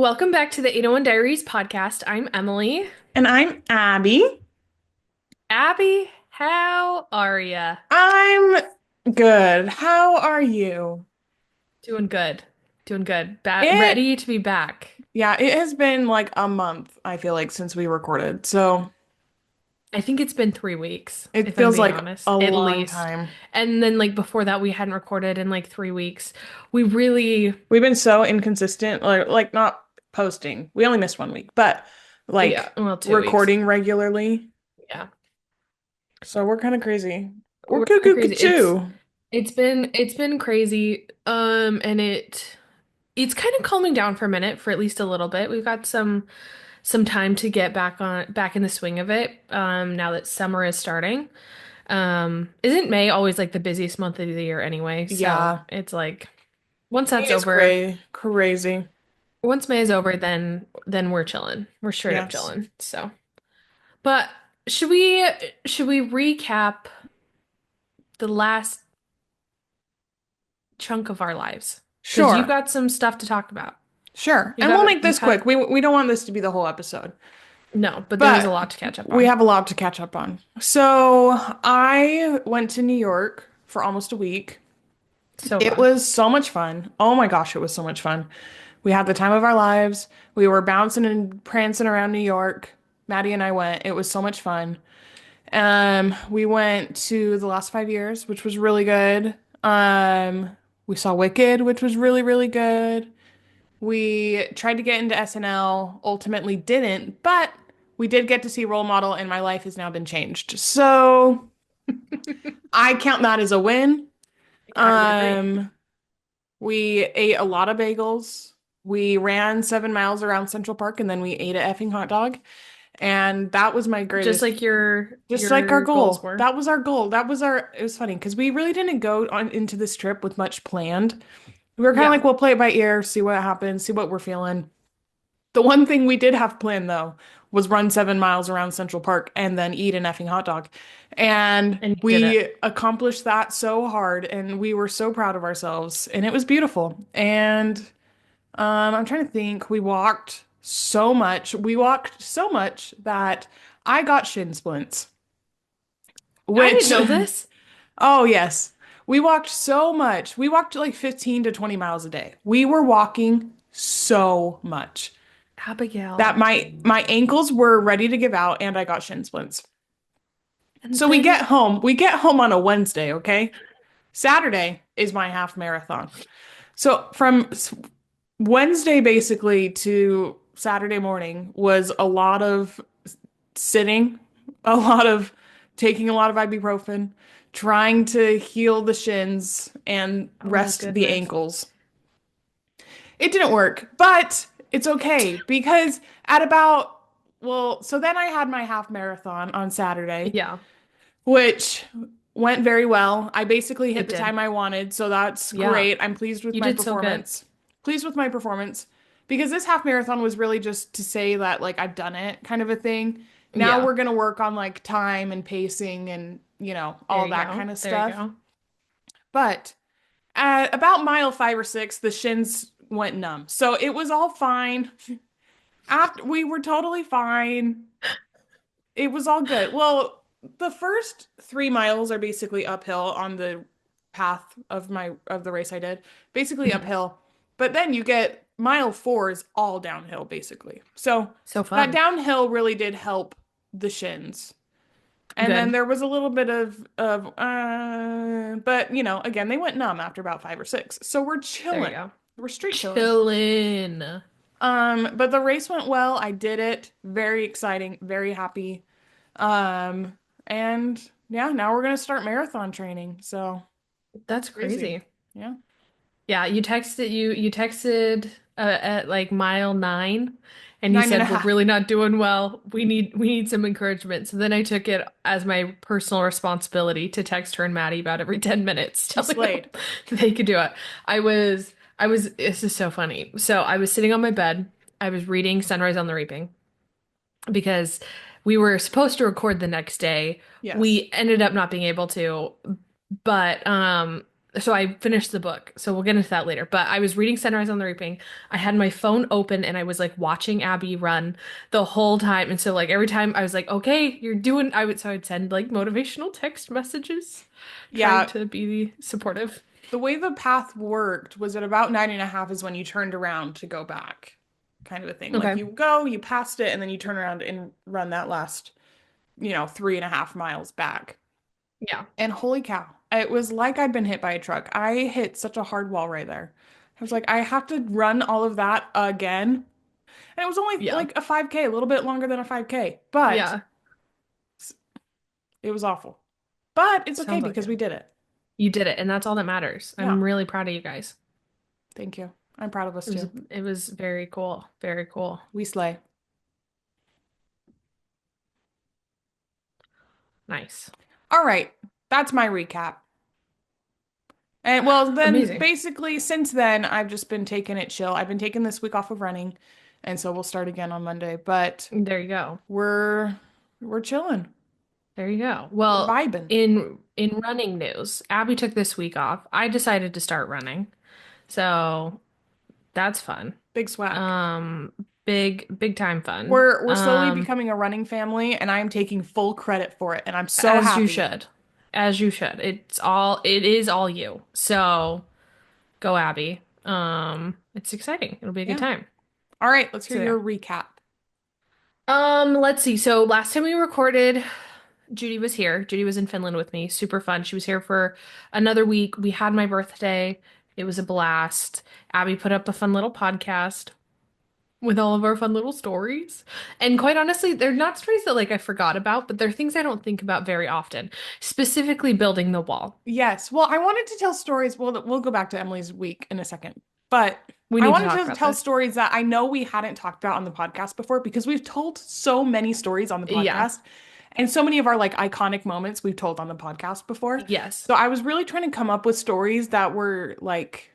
Welcome back to the 801 Diaries podcast. I'm Emily. And I'm Abby. Abby, how are ya? I'm good. How are you? Doing good. Doing good. It, Ready to be back. yeah, it has been like a month, I feel like, since we recorded. So I think it's been 3 weeks, it if I'm feels being like honest, a at long least. time. And then like before that, we hadn't recorded in like 3 weeks. We really, We've been so inconsistent, like not posting. We only missed 1 week, but yeah, like well, 2 weeks. recording regularly. Yeah, So we're kind of crazy. We're we're kind of cuckoo crazy. too. It's been crazy. And it's kind of calming down for a minute, for at least a little bit. We've got some time to get back in the swing of it, now that summer is starting. Isn't May always like the busiest month of the year anyway? So Yeah, it's like once May that's is over, crazy. once May is over, then we're chilling. We're straight up Yes. chilling. So, but should we should we recap the last chunk of our lives? Because you've Sure. got some stuff to talk about. Sure. You've And we'll got make you've this had quick. We don't want this to be the whole episode. no, but there is a But lot to catch up we on. have a lot to catch up on. So I went to New York for almost a week. So It fun. was so much fun. Oh my gosh, it was so much fun. We had the time of our lives. We were bouncing and prancing around New York. Maddie and I went. It was so much fun. We went to the last 5 years, which was really good. We saw Wicked, which was really, really good. We tried to get into SNL, ultimately didn't, but we did get to see Role Model, and my life has now been changed. So I count that as a win. I would agree. Um, we ate a lot of bagels. We ran 7 miles around Central Park, and then we ate a effing hot dog. And that was my Just greatest, like your just like our your goals goal. were. That was our goal. It was funny because we really didn't go on into this trip with much planned. We were kind of Yeah. like, we'll play it by ear, see what happens, see what we're feeling. The one thing we did have planned though was run 7 miles around Central Park and then eat an effing hot dog. And And you did it. we accomplished that so hard and we were so proud of ourselves and it was beautiful. And I'm trying to think, we walked so much. We walked so much that I got shin splints, I didn't which, know this. oh yes, we walked so much. We walked like 15 to 20 miles a day. We were walking so much that Abigail. my ankles were ready to give out and I got shin splints. And So we get then home. We get home on a Wednesday, okay? Saturday is my half marathon. So from Wednesday basically to Saturday morning was a lot of sitting, a lot of taking a lot of ibuprofen, trying to heal the shins and oh my rest the goodness. ankles. It didn't work, but it's okay because at about, well, so then I had my half marathon on Saturday, Yeah, which went very well. I basically hit it the did. time I wanted, so that's Yeah. great. I'm pleased with You my did so good. performance. Pleased with my performance because this half marathon was really just to say that like I've done it kind of a thing. Now Yeah. we're gonna work on like time and pacing and, There all you that go. kind of There you stuff. go. But at about mile 5 or 6, the shins went numb. So it was all fine. After we were totally fine. It was all good. Well, the first 3 miles are basically uphill on the path of the race I did. Basically Mhm. uphill. But then you get mile 4 is all downhill basically. So So that fun. downhill really did help the shins. And then Good. there was a little bit of but again, they went numb after about 5 or 6. So we're There you chilling. go. We're straight chilling. Chillin'. But the race went well. I did it. Very exciting, very happy. Um, and yeah, now we're gonna start marathon training. So That's crazy. crazy. Yeah. Yeah, you texted at like mile 9 and you Nine and a said we're half. really not doing well. We need some encouragement. So then I took it as my personal responsibility to text her and Maddie about every 10 minutes You telling them slayed. they could do it. I was this is so funny. So I was sitting on my bed. I was reading Sunrise on the Reaping because we were supposed to record the next day. Yes. We ended up not being able to, but So I finished the book. So we'll get into that later. But I was reading Sunrise on the Reaping. I had my phone open and I was like watching Abby run the whole time. And so like every time I was like, okay, you're doing I'd send like motivational text messages trying Yeah, to be supportive. the way the path worked was at about 9.5 is when you turned around to go back, kind of a thing. Like Okay. you go, you passed it, and then you turn around and run that last, 3.5 miles back. Yeah. And holy cow, it was like I'd been hit by a truck. I hit such a hard wall right there. I was like, I have to run all of that again. And it was only Yeah. like a 5K, a little bit longer than a 5K, but Yeah. it was awful. But it's okay Sounds like because it. we did it. You did it, and that's all that matters. Yeah, I'm really proud of you guys. thank you. I'm proud of us It was too. it was very cool. Very cool. We slay. Nice. All right, that's my recap. And well, then Amazing. basically since then, I've just been taking it chill. I've been taking this week off of running, and so we'll start again on Monday. But There you go. we're we're chilling. There you go. We're Well, vibing. in running news, Abby took this week off. I decided to start running. So that's fun. Big swag. Um, big time fun. We're slowly becoming a running family, and I am taking full credit for it, and I'm so As you happy. should. As you should. It is all you. So go Abby. It's exciting. It'll be a good Yeah. time. All right, let's hear So yeah. your recap. Let's see. So last time we recorded, Judy was here. Judy was in Finland with me. Super fun. She was here for another week. We had my birthday. It was a blast. Abby put up a fun little podcast with all of our fun little stories. And quite honestly, they're not stories that like I forgot about, but they're things I don't think about very often. Specifically building the wall. Yes. Well, I wanted to tell stories. We'll go back to Emily's week in a second. But We I need to wanted talk to about tell this. stories that I know we hadn't talked about on the podcast before because we've told so many stories on the Yeah. podcast and so many of our like iconic moments we've told on the podcast before. Yes. So I was really trying to come up with stories that were like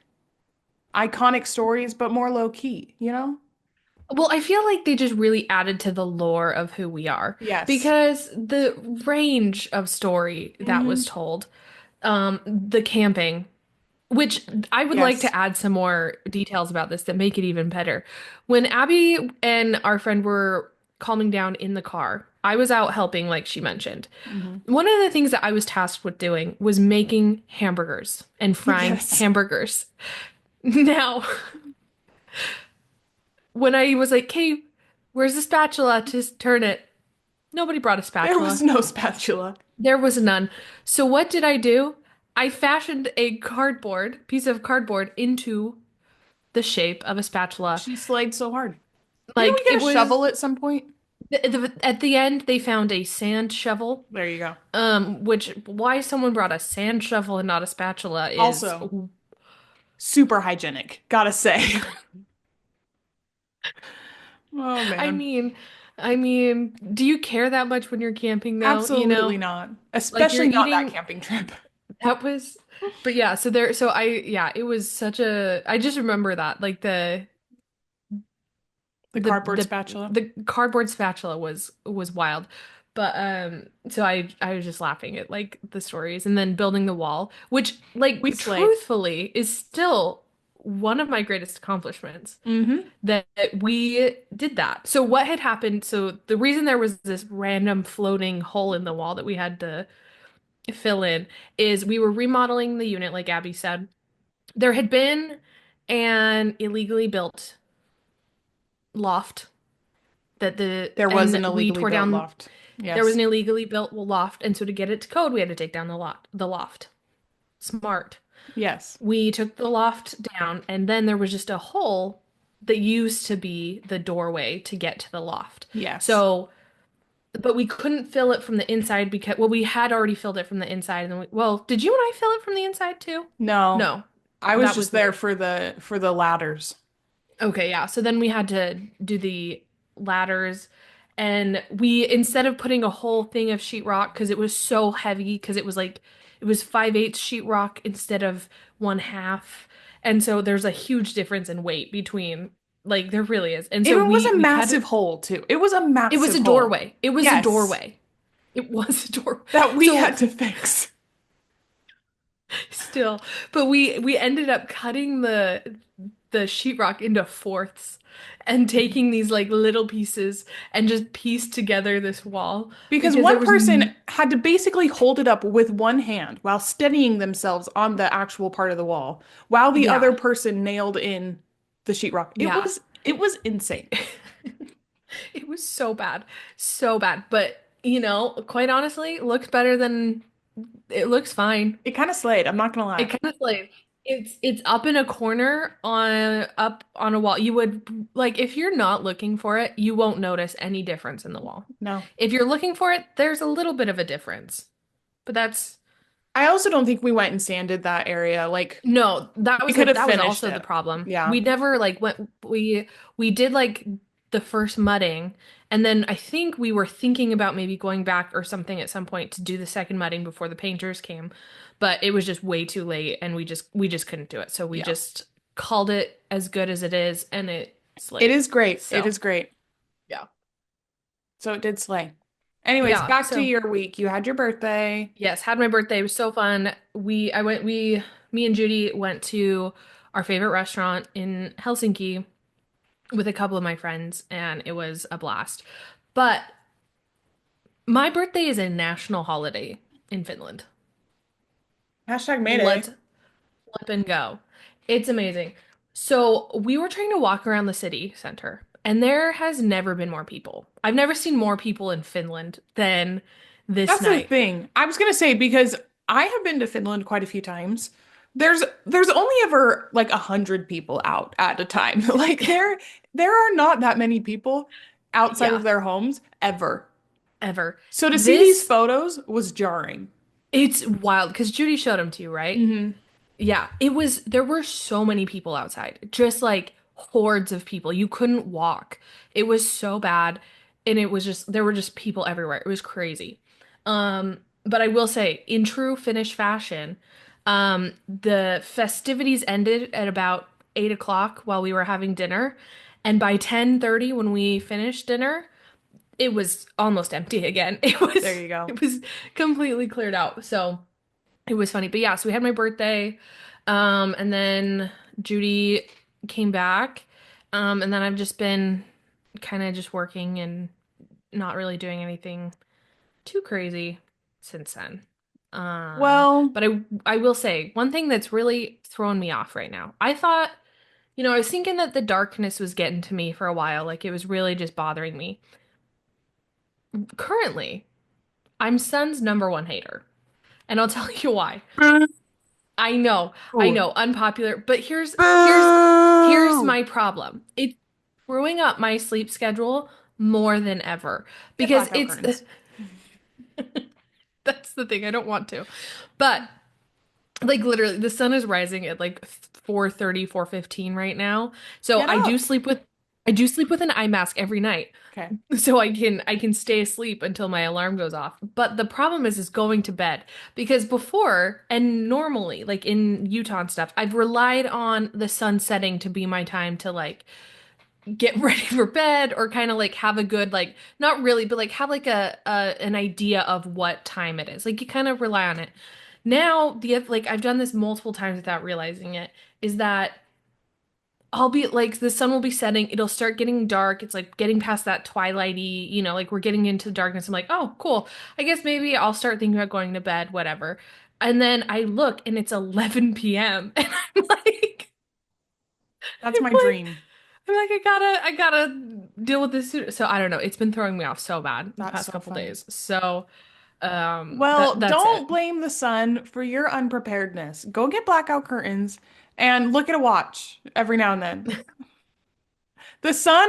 iconic stories, but more low key, you know? Well, I feel like they just really added to the lore of who we are Yes. because the range of story that was Hmm. told, the camping, which I would like Yes. to add some more details about this that make it even better. When Abby and our friend were calming down in the car, I was out helping, like she mentioned. Hmm. One of the things that I was tasked with doing was making hamburgers and frying Yes. hamburgers. Now, when I was like, "Hey, where's the spatula to turn it?" Nobody brought a There was spatula. no spatula. There was none. So what did I do? I fashioned a piece of cardboard into the shape of a spatula. She slayed so hard. Didn't we Like get it a shovel was at some point? at the end they found a sand shovel. There you go. Which why someone brought a sand shovel and not a spatula is Also, super hygienic, gotta say. Oh I man. mean do you care that much when you're camping though? You Absolutely know? not. Like you're Especially not that eating camping trip. that was but yeah, it was such a I just remember that. Like The the cardboard the spatula. the cardboard spatula was wild. But so I was just laughing at like the stories and then building the wall, which We like slay. truthfully is still one of my greatest accomplishments Mm-hmm. that we did that. So what had happened, so the reason there was this random floating hole in the wall that we had to fill in is we were remodeling the unit like Abby said. There had been an illegally built loft There was and an we illegally tore built down loft. there was Yes. an illegally built loft and so to get it to code we had to take down the loft. Smart. Yes. We took the loft down and then there was just a hole that used to be the doorway to get to the loft. Yes. So but we couldn't fill it from the inside because well we had already filled it from the inside and then well did you and I fill it from the inside too? No. No. I was That just was there me. for the ladders. Okay, yeah. So then we had to do the ladders and we instead of putting a whole thing of sheetrock because it was so heavy because it was like it was 5/8 sheetrock instead of one half. And so there's a huge difference in weight between like there really is. And It so was a we cut massive it. hole too. It was a It was massive a hole. doorway. It was a Yes. doorway. It was a door. That we had So to fix. Still, but we ended up cutting the sheetrock into fourths and taking these like little pieces and just pieced together this wall Because because there one was person had to basically hold it up with one hand while steadying themselves on the actual part of the wall, while the yeah, other person nailed in the sheetrock. yeah. It was insane. It was so bad. So bad. But, quite honestly, looks better than it looks fine. It kind of slayed, I'm not gonna It lie. kind of like it's up in a corner on up on a wall. You would like if you're not looking for it, you won't notice any difference in the wall. No. If you're looking for it, there's a little bit of a difference. But that's I also don't think we went and sanded that area. Like no, we could have that was finished also the it. problem. Yeah. We never like went we did like the first mudding and then I think we were thinking about maybe going back or something at some point to do the second mudding before the painters came, but it was just way too late and we just couldn't do it. So we Yeah. just called it as good as it is and it It slayed. is great. It So, is great. yeah. So it did slay. Anyways, Yeah, back to so your week. You had your birthday. yes, had my birthday. It was so fun. Me and Judy went to our favorite restaurant in Helsinki with a couple of my friends, and it was a blast. But my birthday is a national holiday in Finland. Hashtag Mayday. Let's flip and go. It's amazing. So we were trying to walk around the city center, and there has never been more people. I've never seen more people in Finland than this That's the night. thing. I was gonna say because I have been to Finland quite a few times. There's only ever like 100 people out at a time. Like there are not that many people outside of Yeah, their homes ever. ever. So to see these This photos was jarring. It's wild because Judy showed them to you, right? Hmm. Yeah, there were so many people outside, just like hordes of people. You couldn't walk. It was so bad. And there were just people everywhere. It was crazy. But I will say, in true Finnish fashion, the festivities ended at about 8 o'clock while we were having dinner. And by 10:30, when we finished dinner, it was almost empty again. There you go. It was completely cleared out. So it was funny. But yeah, so we had my birthday. And then Judy came back. And then I've just been kind of just working and not really doing anything too crazy since then. Well, But I will say one thing that's really thrown me off right now. I thought, I was thinking that the darkness was getting to me for a while, like it was really just bothering me. Currently, I'm Sun's number one hater, and I'll tell you why. boo. I know, unpopular, but here's Boo. my problem. It's screwing up my sleep schedule more than ever Get because blackout curtains. that's the thing. I don't want to. But like literally the sun is rising at like 4:30, 4:15 right now. So Get up. I do sleep with an eye mask every night. Okay. So I can stay asleep until my alarm goes off. But the problem is going to bed because before and normally like in Utah and stuff, I've relied on the sun setting to be my time to like get ready for bed or kind of like have a good like not really but like have like a an idea of what time it is. Like you kind of rely on it. Now the like I've done this multiple times without realizing it is that I'll be like the sun will be setting, it'll start getting dark. It's like getting past that twilighty, like we're getting into the darkness. I'm like, "Oh, cool. I guess maybe I'll start thinking about going to bed, whatever." And then I look and it's 11 p.m. and That's I'm my like dream. I gotta deal with this soon. So I don't know. It's been throwing me off so bad the That's past so couple funny. days. So Well, that's don't it. blame the sun for your unpreparedness. Go get blackout curtains and look at a watch every now and then. The sun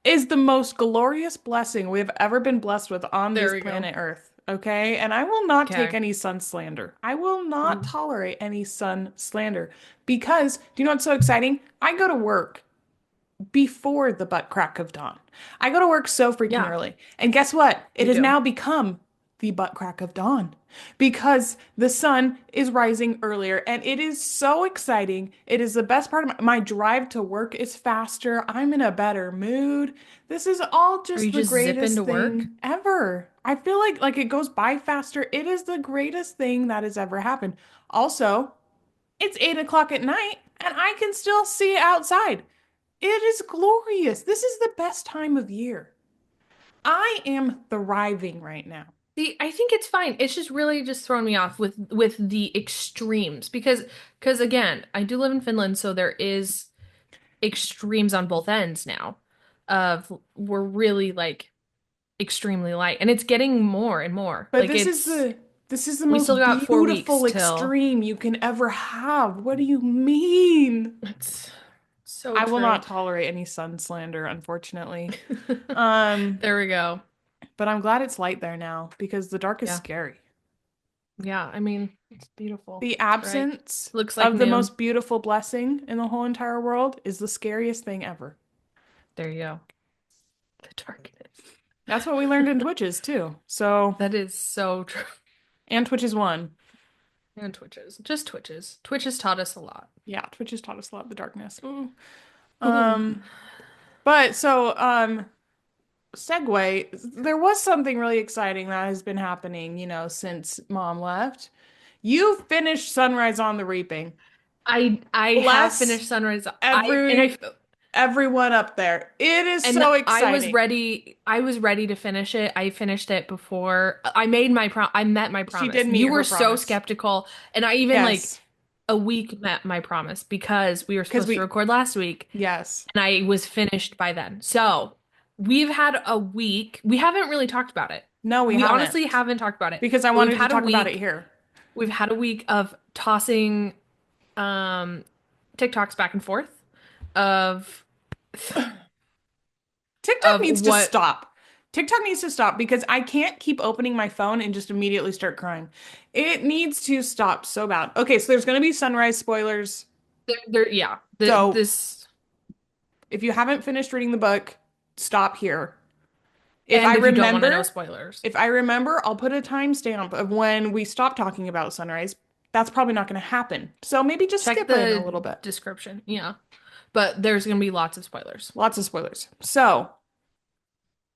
is the most glorious blessing we have ever been blessed with on There this we go. planet Earth. Okay? And I will not take Okay. any sun slander. I will not Mm. tolerate any sun slander because, do you know what's so exciting? I go to work before the butt crack of dawn. I go to work so freaking Yeah, early. And guess what? It you has do. now become the butt crack of dawn because the sun is rising earlier and it is so exciting. It is the best part of my drive to work is faster. I'm in a better mood. This is all Are just you the just zipping greatest to work? thing ever. I feel like it goes by faster. It is the greatest thing that has ever happened. Also, it's 8 o'clock at night and I can still see outside. It is glorious. This is the best time of year. I am thriving right now. See, I think it's fine. It's just really just thrown me off with the extremes because again, I do live in Finland, so there is extremes on both ends now of we're really like extremely light and it's getting more and more. But Like it's this is the we still most got 4 weeks beautiful till extreme you can ever have. What do you mean? it's so I will true. not tolerate any sun slander, unfortunately. Um, There we go. but I'm glad it's light there now because the dark is Yeah. scary. Yeah, I mean, it's beautiful. The It's right. absence Looks like of the noon. most beautiful blessing in the whole entire world is the scariest thing ever. There you go. The darkness. That's what we learned in Twitches too. So, That is so true. and Twitches one. And Twitches. Just Twitches. Twitches taught us a lot. Yeah, Twitches taught us a lot of the darkness. Ooh. Ooh. Um, but so, segue, there was something really exciting that has been happening, since mom left. You finished Sunrise on the Reaping. I have Bless finished Sunrise. every everyone up there. It is And so I was exciting. ready. I was ready to finish it. I finished it before I made my I met my She promise. did meet You her were so promise. skeptical, and I even like Yes, a week met my promise because we were because supposed to record last week yes. and I was finished by then. So, we've had a week. We haven't really talked about it. No, we We honestly haven't. haven't talked about it. Because I But we've wanted to had a talk about it week. here. We've had a week of tossing um TikToks back and forth of TikTok needs to what. stop. TikTok needs to stop because I can't keep opening my phone and just immediately start crying. It needs to stop so bad. Okay, so there's going to be sunrise spoilers. Yeah, So this. if you haven't finished reading the book, stop here. If I And if you don't want to know remember, spoilers, if I remember, I'll put a timestamp of when we stop talking about sunrise. That's probably not going to happen. So maybe just check skip in a the little bit. description. Yeah. But there's going to be lots of spoilers. Lots of spoilers. So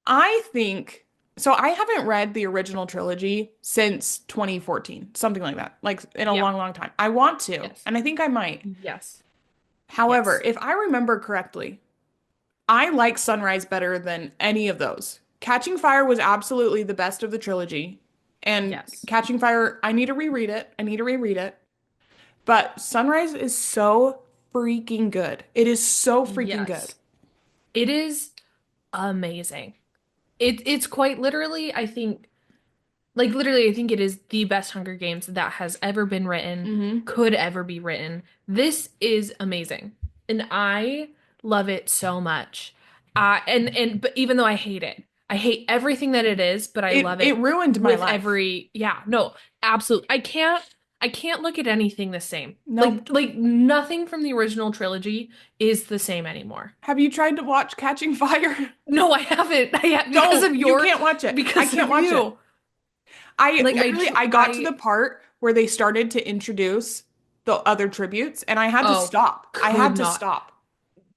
I think so. I haven't read the original trilogy since 2014, something like that, like in a Yeah. long, long time. I want to, Yes. and I think I might. Yes. However, Yes. if I remember correctly, I like Sunrise better than any of those. Catching Fire was absolutely the best of the trilogy. And Yes. Catching Fire, I need to reread it. I need to reread it. But Sunrise is so freaking good. It is so freaking good. Yes. It is amazing. It's quite literally, I think, like literally, I think it is the best Hunger Games that has ever been written, Hmm. could ever be written. This is amazing. And I love it so much. And but even though I hate it, I hate everything that it is, but I It love it it ruined my with life. every, yeah, no, absolutely. I can't look at anything the same. Nope. Like nothing from the original trilogy is the same anymore. Have you tried to watch Catching Fire? No, I haven't. Because Don't. of You your can't watch it. I because can't of watch it. you. I Like literally I got to the part where they started to introduce the other tributes and I had to oh, stop. I could had to not. stop.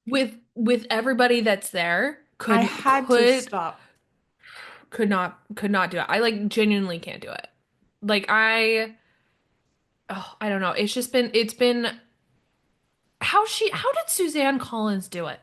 With everybody that's there, I could had to could stop. could not do it. I like genuinely can't do it. Like I don't know. It's been how did Suzanne Collins do it?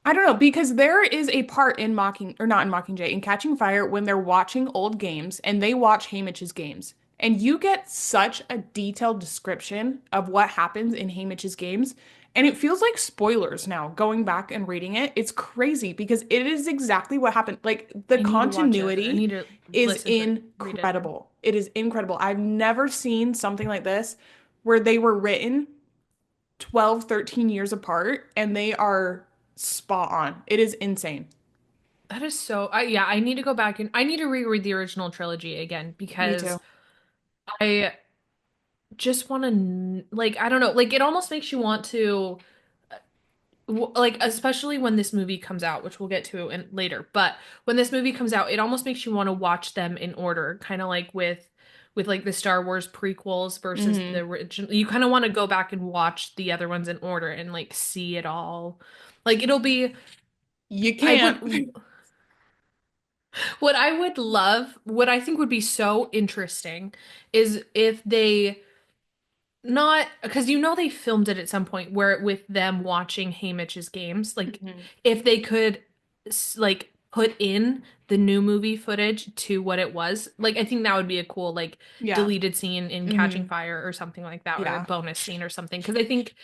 I don't know because there is a part in Mocking or not in Mockingjay in Catching Fire when they're watching old games and they watch Haymitch's games and you get such a detailed description of what happens in Haymitch's games and it feels like spoilers now going back and reading it. It's crazy because it is exactly what happened. Like the I need to watch it. I continuity need to is listen to it, read it. incredible. It is incredible. I've never seen something like this where they were written 12, 13 years apart and they are spot on. It is insane. That is so yeah, I need to go back and I need to reread the original trilogy again Me because too. I just want to like I don't know, like it almost makes you want to like especially when this movie comes out, which we'll get to in later, but when this movie comes out, it almost makes you want to watch them in order, kind of like with like the Star Wars prequels versus the Hmm. original. You kind of want to go back and watch the other ones in order and like see it all. Like it'll be You I can't. would what I would love, what I think would be so interesting is if they not because you know they filmed it at some point where with them watching Haymitch's games, like Mhm. if they could like put in the new movie footage to what it was, like I think that would be a cool like Yeah. deleted scene in Catching Hmm. Fire or something like that, or a Yeah. bonus scene or something. Because I think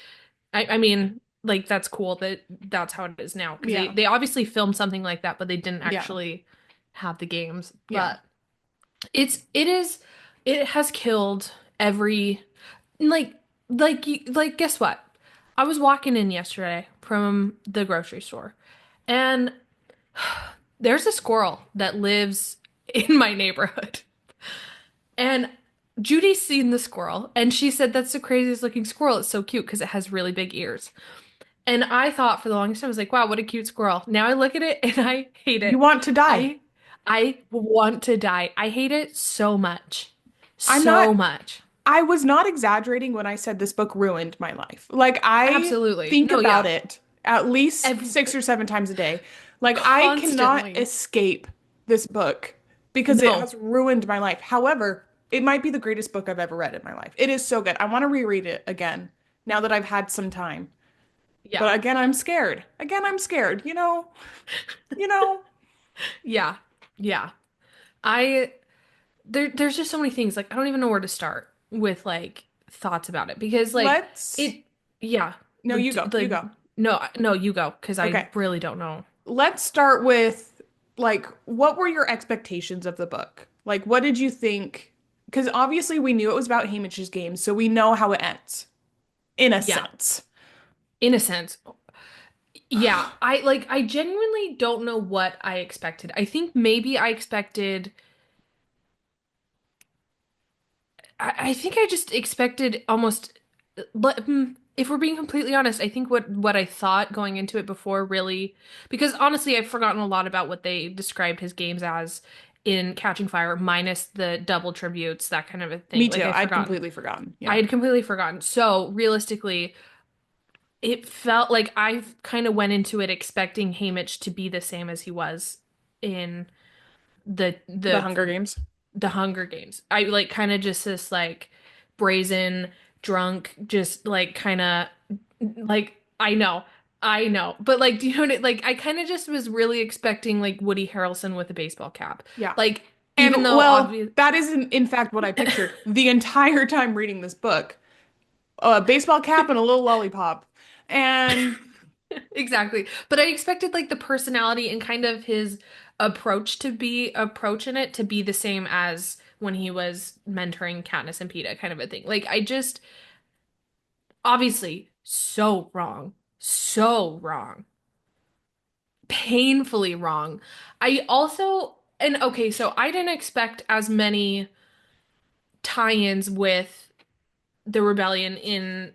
I mean like that's cool that that's how it is now because they Yeah. they obviously filmed something like that, but they didn't Yeah. actually have the games. Yeah. But it has killed every like like guess what? I was walking in yesterday from the grocery store and there's a squirrel that lives in my neighborhood. And Judy's seen the squirrel and she said that's the craziest looking squirrel. It's so cute because it has really big ears. And I thought for the longest time I was like, wow, what a cute squirrel. Now I look at it and I hate You it. want to die. I I want to die. I hate it so much. I'm not, So much. I was not exaggerating when I said this book ruined my life. Like, I Absolutely. think No, about yeah. it at least Ev 6 or 7 times a day. Like, I cannot Constantly. escape this book because it No. has ruined my life. However, it might be the greatest book I've ever read in my life. It is so good. I want to reread it again now that I've had some time. Yeah. But again, I'm scared. Again, I'm scared. You know, Yeah. Yeah. I there's just so many things like I don't even know where to start with like thoughts about it because like let's, it yeah, no, like you go, you go. no you go because I Okay. really don't know. Let's start with like what were your expectations of the book? Like what did you think? Because obviously we knew it was about Haymitch's game, so we know how it ends, in a Yeah. sense. In a sense. Yeah, I genuinely don't know what I expected. I think maybe I expected I think I just expected almost, but if we're being completely honest, I think what I thought going into it before really, because honestly, I've forgotten a lot about what they described his games as in Catching Fire, minus the double tributes, that kind of a thing. Me Like too. I've I'd forgotten. completely forgotten. I Yeah. had completely forgotten. So realistically, it felt like I kind of went into it expecting Haymitch to be the same as he was in the The the Hunger Games. the Hunger Games. I like kind of just this like brazen, drunk, just like kind of like I know, but like, do you know what like I kind of just was really expecting like Woody Harrelson with a baseball cap, Yeah. like even And though well, obvious. that is in fact what I pictured the entire time reading this book. A baseball cap and a little lollipop. And Exactly. But I expected like the personality and kind of his approaching it to be the same as when he was mentoring Katniss and Peeta, kind of a thing. Like I just obviously so wrong. So wrong. Painfully wrong. I also, and okay, so I didn't expect as many tie-ins with the rebellion in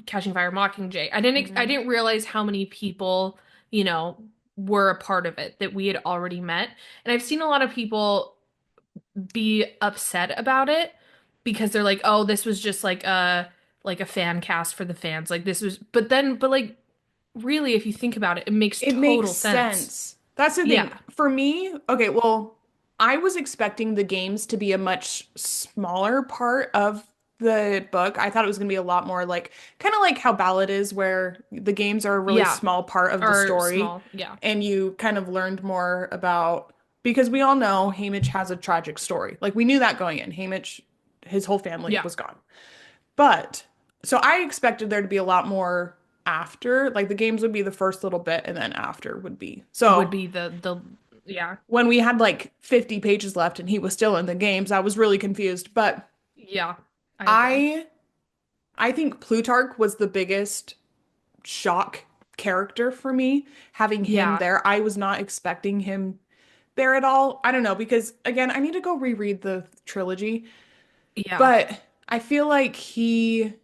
Catching Fire Mockingjay. I mhm. didn't realize how many people, you know, were a part of it that we had already met. And I've seen a lot of people be upset about it because they're like, "Oh, this was just like a fan cast for the fans. Like this was but like really if you think about it, it makes It makes total sense." sense. That's the thing. Yeah. For me, okay, well, I was expecting the games to be a much smaller part of the book. I thought it was going to be a lot more like kind of like how Ballad is, where the games are a really Yeah. small part of the Or story, small. Yeah. and you kind of learned more about because we all know Haymitch has a tragic story. Like we knew that going in. Haymitch, his whole family Yeah. was gone. But so I expected there to be a lot more after, like the games would be the first little bit and then after would be. Would So be the yeah. when we had like 50 pages left and he was still in the games, I was really confused. But Yeah. I agree. I I think Plutarch was the biggest shock character for me having him Yeah. there. I was not expecting him there at all. I don't know because again, I need to go reread the trilogy, Yeah. but I feel like he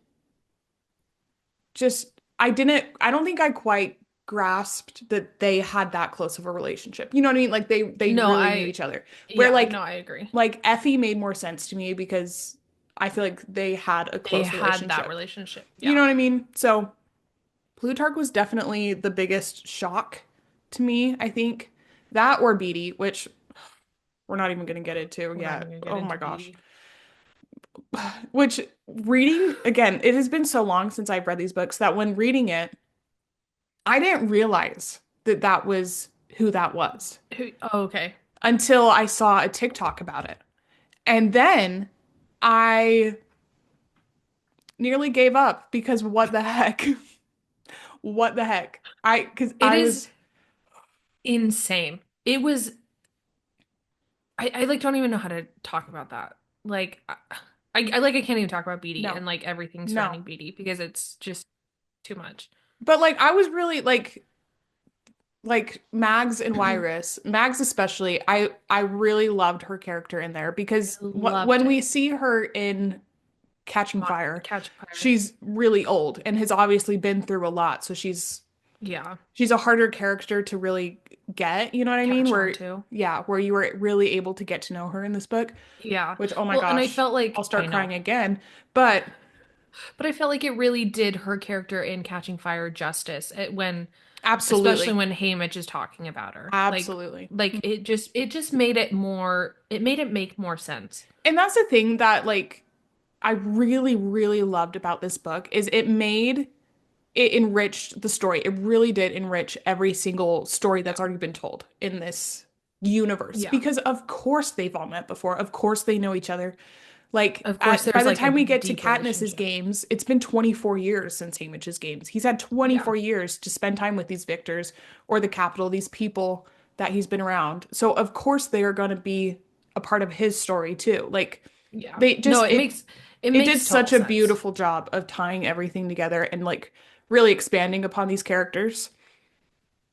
just I don't think I quite grasped that they had that close of a relationship. You know what I mean? Like they No, really knew each other. Where yeah, no, I agree. like Effie made more sense to me because I feel like they had a They close had that relationship. relationship. You know Yeah. what I mean? So Plutarch was definitely the biggest shock to me, I think. That or Beatty, which we're not even going to get into We're not even yet. gonna get Oh into my gosh. BD. Which reading, again, it has been so long since I've read these books that when reading it, I didn't realize that that was who that was Oh, okay. until I saw a TikTok about it. And then I nearly gave up because what the heck? What the heck? Because It I is was, insane. It was I like don't even know how to talk about that. Like I can't even talk about BD no, and like everything no. surrounding BD because it's just too much. But like, I was really like Mags and I Wyrus, Mags especially, I really loved her character in there because loved when we it. see her in Catching Fire, Catch Fire. she's really old and has obviously been through a lot, so Yeah. she's a harder character to really get, you know what I mean? Catch on Where too. yeah, where you were really able to get to know her in this book, Yeah. which oh my Well, and I gosh, felt I'll like I start know. crying again. But But I felt like it really did her character in Catching Fire justice when especially absolutely. when Haymitch is talking about her. Absolutely. Like it just made it more it made it make more sense. And that's the thing that like I really, really loved about this book is it enriched the story. It really did enrich every single story that's Yeah. already been told in this universe Yeah. because of course they've all met before. Of course they know each other. Like Of course by there's the like a time we get to deep Katniss's relationship. games, it's been 24 years since Haymitch's games. He's had Yeah. 24 years to spend time with these victors or the capital, these people that he's been around. So of course they are going to be a part of his story too. Like Yeah. they No, just it it did makes such total a sense. beautiful job of tying everything together and like really expanding upon these characters.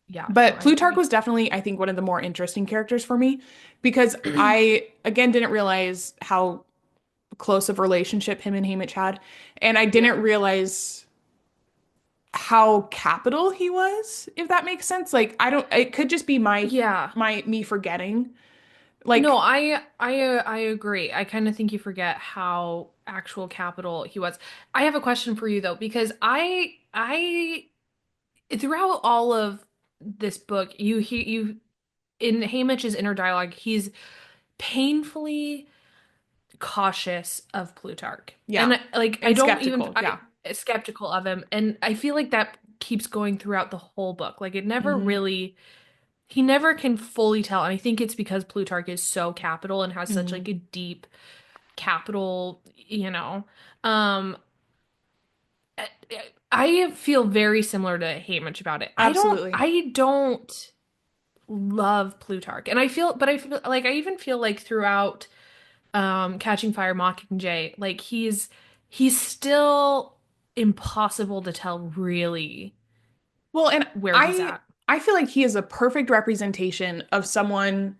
Yeah, no, But I Plutarch agree. was definitely, I think, one of the more interesting characters for me because I, again, didn't realize how close of a relationship him and Haymitch had. And I Yeah. didn't realize how capital he was, if that makes sense. Like, I don't, it could just be Yeah. me forgetting. No, Like, I agree. I kind of think you forget how actual capital he was. I have a question for you though, because I throughout all of this book, you in Haymitch's inner dialogue, he's painfully cautious of Plutarch. yeah. And like I And don't even skeptical. Yeah. skeptical of him, and I feel like that keeps going throughout the whole book. Like it never Hmm. really he never can fully tell. And I think it's because Plutarch is so capital and has such Hmm. like a deep capital, you know. Um I I feel very similar to Haymitch about it. Absolutely. I don't love Plutarch. And I feel like I even feel like throughout Catching Fire Mockingjay, like he's still impossible to tell really Well, and where he's at. I feel like he is a perfect representation of someone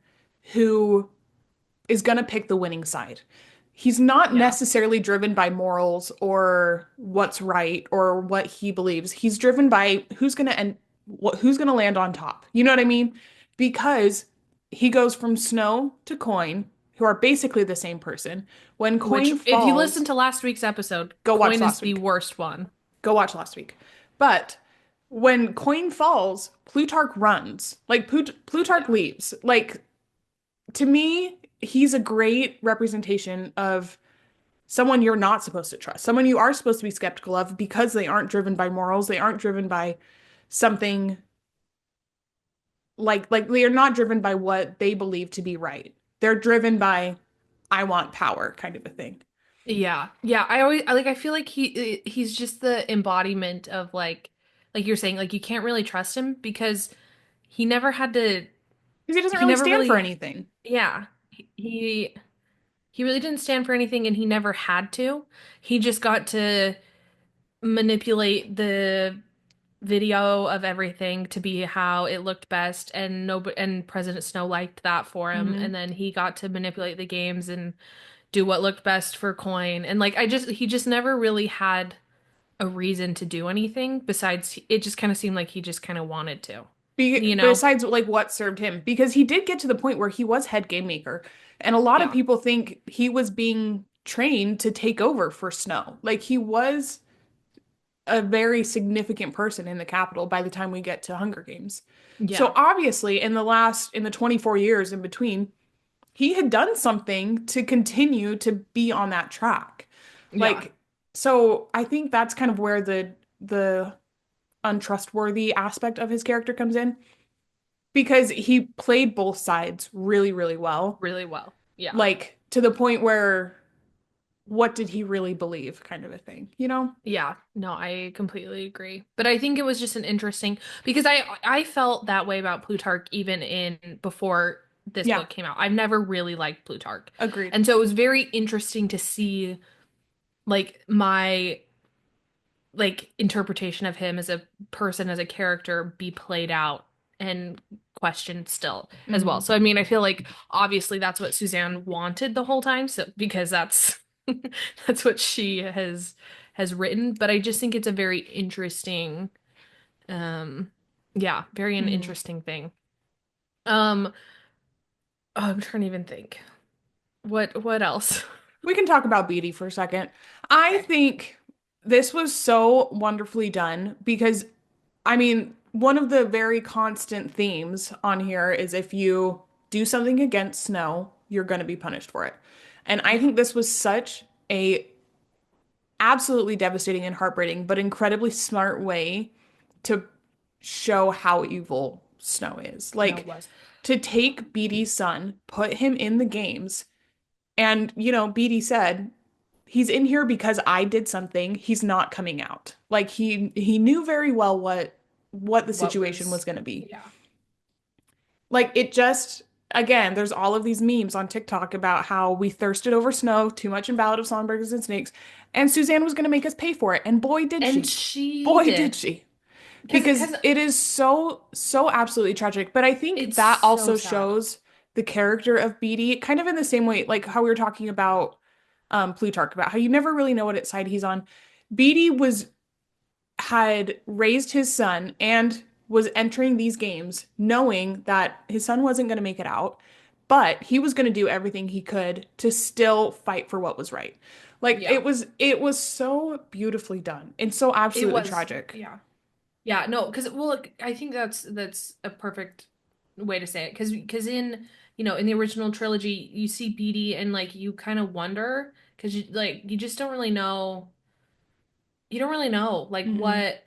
who is going to pick the winning side. He's not Yeah. necessarily driven by morals or what's right or what he believes. He's driven by who's going to end who's going to land on top. You know what I mean? Because he goes from Snow to Coin, who are basically the same person. When Which Coin if you falls, listen to last week's episode, go watch Coin is last the week. worst one. Go watch last week. But when Coin falls, Plutarch runs. Like Plutarch Yeah. leaves. Like to me, he's a great representation of someone you're not supposed to trust, someone you are supposed to be skeptical of because they aren't driven by morals, they aren't driven by something like they are not driven by what they believe to be right. They're driven by I want power kind of a thing. Yeah. Yeah, I feel like he's just the embodiment of like you're saying like you can't really trust him because he never had to Because he doesn't he really never stand for really anything. yeah. He really didn't stand for anything and he never had to. He just got to manipulate the video of everything to be how it looked best and President Snow liked that for him Hmm. and then he got to manipulate the games and do what looked best for Coin and like I just he just never really had a reason to do anything besides it just kind of seemed like he just kind of wanted to, you know? Besides like what served him, because he did get to the point where he was head game maker, and a lot of Yeah. people think he was being trained to take over for Snow. Like he was a very significant person in the Capitol by the time we get to Hunger Games. So Yeah. obviously, in the 24 years in between, he had done something to continue to be on that track. Yeah. Like, so I think that's kind of where the untrustworthy aspect of his character comes in because he played both sides really, really well. Really well. Yeah. Like to the point where what did he really believe kind of a thing, you know? Yeah, no, I completely agree. But I think it was just an interesting because I felt that way about Plutarch even in before this Yeah, book came out. I've never really liked Plutarch. agreed. And so it was very interesting to see like my like interpretation of him as a person, as a character be played out and questioned still as well. Hmm. So I mean, I feel like obviously that's what Suzanne wanted the whole time, so because that's that's what she has written, but I just think it's a very interesting um yeah, very an Hmm. interesting thing. Um oh, I'm trying to even think. What else? We can talk about Beatty for a second. I Okay. think this was so wonderfully done because, I mean, one of the very constant themes on here is if you do something against Snow, you're going to be punished for it. And I Yeah. think this was such a absolutely devastating and heartbreaking, but incredibly smart way to show how evil Snow is. No, it Like was. to take Beatty's son, put him in the games, and Beatty said, he's in here because I did something. He's not coming out. Like he knew very well what the What situation was was going to be. yeah. Like it just again, there's all of these memes on TikTok about how we thirsted over Snow too much in Ballad of Songbirds and Snakes, and Suzanne was going to make us pay for it. And boy did And she. she Boy did did. she. Because Because it is so absolutely tragic. But I think it's that so also sad. shows the character of Beatty kind of in the same way, like how we were talking about Plutarch, about how you never really know what side he's on. Beatty had raised his son and was entering these games knowing that his son wasn't going to make it out, but he was going to do everything he could to still fight for what was right. Like Yeah. it was so beautifully done and so It absolutely was, tragic. yeah. Yeah, no, because well, look, I think that's a perfect way to say it. Because in in the original trilogy, you see Beetee and like you kind of wonder because you just don't really know. You don't really know like Hmm. what,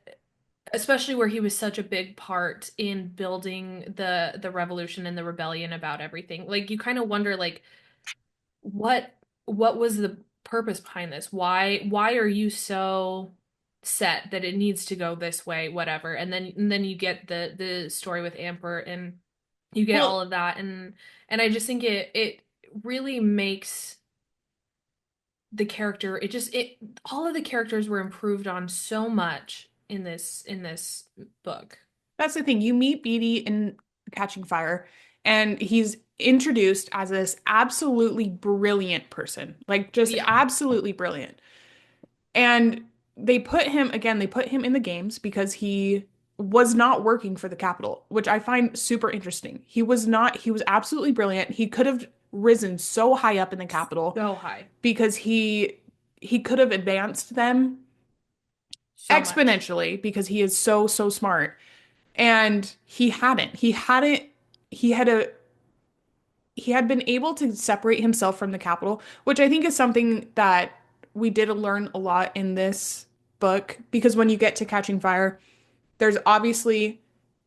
especially where he was such a big part in building the revolution and the rebellion about everything. Like you kind of wonder like what what was the purpose behind this? Why are you so set that it needs to go this way, whatever? And then you get the story with Amber and you get all Well, of that and I just think it really makes the character it just it all of the characters were improved on so much in this book. that's the thing. You meet Beatty in Catching Fire, and he's introduced as this absolutely brilliant person, like just Yeah. absolutely brilliant. And they put him in the games because he was not working for the Capitol, which I find super interesting. He was absolutely brilliant. He could have risen so high up in the Capitol So high. because he could have advanced them So much. exponentially because he is so smart. And he hadn't. He had a he had been able to separate himself from the Capitol, which I think is something that we did learn a lot in this book because when you get to Catching Fire, there's obviously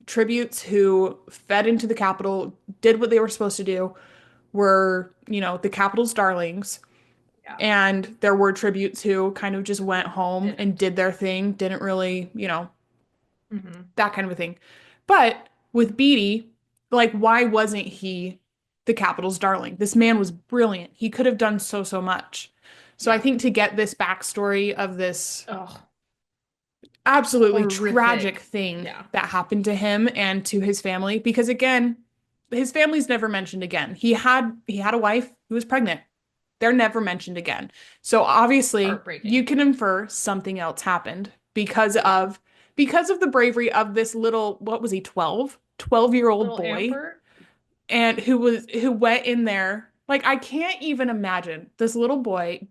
tributes who fed into the Capitol, did what they were supposed to do, were, the Capitol's darlings, Yeah. and there were tributes who kind of just went home and Didn't. did their thing, didn't really, Hmm. that kind of a thing. But with Beatty, like, why wasn't he the Capitol's darling? This man was brilliant. He could have done so much. So I Yeah. think to get this backstory of this Oh, absolutely tragic horrific. thing Yeah. that happened to him and to his family, because again, his family's never mentioned again. He had a wife who was pregnant. They're never mentioned again. So obviously, you Heartbreaking. can infer something else happened Yeah. because of the bravery of this little, what was he, 12-year-old Little boy, Amber. and who went in there. Like I can't even imagine this little boy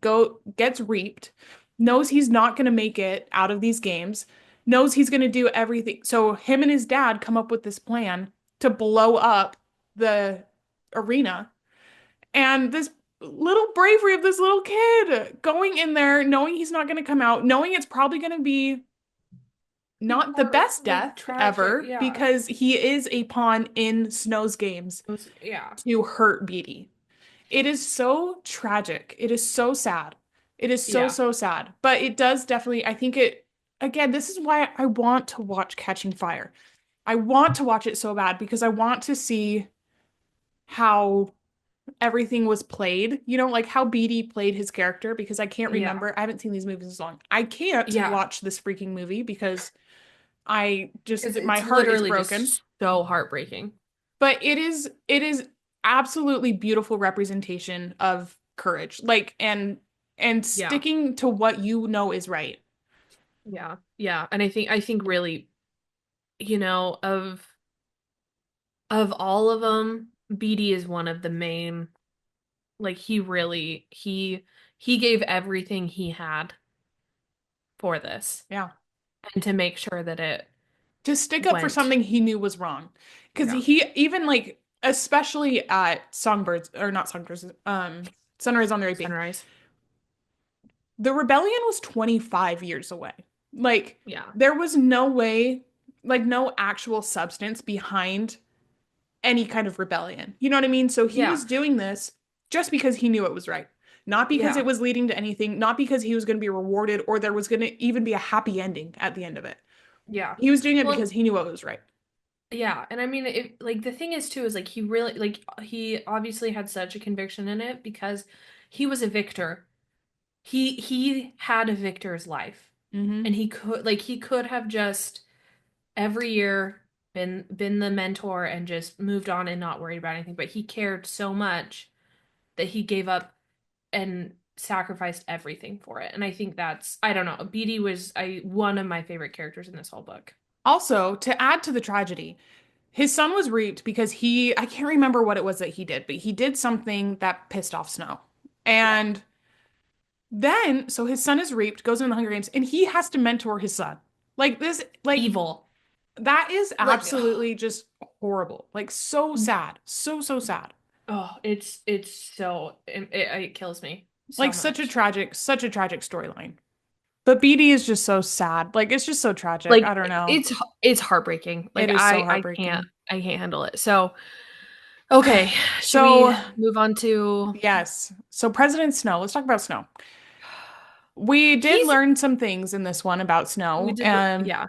gets reaped, knows he's not going to make it out of these games, knows he's going to do everything. So him and his dad come up with this plan to blow up the arena, and this little bravery of this little kid going in there knowing he's not going to come out, knowing it's probably going to be Like not the best like death tragic. ever Yeah. because he is a pawn in Snow's games Yeah. to hurt Beatty. It is so tragic. It is so sad. It is so, Yeah. so sad. But it does definitely, I think again, this is why I want to watch Catching Fire. I want to watch it so bad because I want to see how everything was played, like how Beatty played his character because I can't Yeah. remember. I haven't seen these movies as long. I can't Yeah. watch this freaking movie because I Because just, my it's heart is literally broken. just so heartbreaking. But it is absolutely beautiful representation of courage. Like and Yeah. sticking to what you know is right. Yeah. Yeah. And I think really, of all of them, BD is one of the main, like he really he gave everything he had for this Yeah. and to make sure that it To stick up for went. something he knew was wrong. Because Yeah. he even like especially at Songbirds or not Songbirds, Sunrise on the Reaping, Sunrise. the rebellion was 25 years away. Like Yeah. there was no way, like no actual substance behind any kind of rebellion. You know what I mean? So he Yeah. was doing this just because he knew it was right. Not because it Yeah. was leading to anything, not because he was going to be rewarded or there was going to even be a happy ending at the end of it. Yeah. He was doing it because Well, he knew what was right. yeah, and I mean, like the thing is too is like he really like he obviously had such a conviction in it because he was a victor. He had a victor's life, Hmm. and he could have just every year been the mentor and just moved on and not worried about anything, but he cared so much that he gave up and sacrificed everything for it. And I think that's I don't know. Beatty was one of my favorite characters in this whole book. Also, to add to the tragedy, his son was reaped because I can't remember what it was that he did, but he did something that pissed off Snow. Yeah. And then, so his son is reaped, goes into the Hunger Games, and he has to mentor his son. Like this, like Evil. that is Like absolutely just horrible. Like so sad. So, so sad. oh, it's so it kills me so Like much. such a tragic storyline. But BD is just so sad. Like it's just so tragic. I Like don't know. it's heartbreaking. Like It is so I can't heartbreaking. I can't handle it. So, okay, should we So, move on to yes. So President Snow, let's talk about Snow. We did he's learn some things in this one about we Snow. did yeah.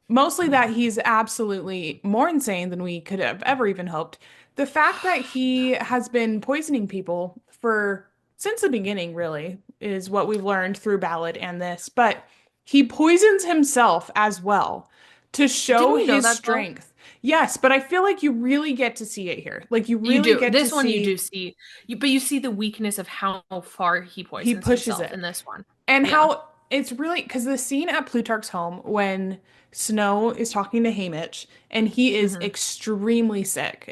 Mostly that he's absolutely more insane than we could have ever even hoped. The fact that he has been poisoning people for since the beginning, really, is what we've learned through Ballad and this. But he poisons himself as well to Didn't show we know his that though? strength. Yes, but I feel like you really get to see it here. Like you You really do. get to This one you do see see. But you see the weakness of how far he he poisons pushes himself it. in this one. And Yeah. how it's really because the scene at Plutarch's home when Snow is talking to Haymitch and he is Hmm. extremely sick,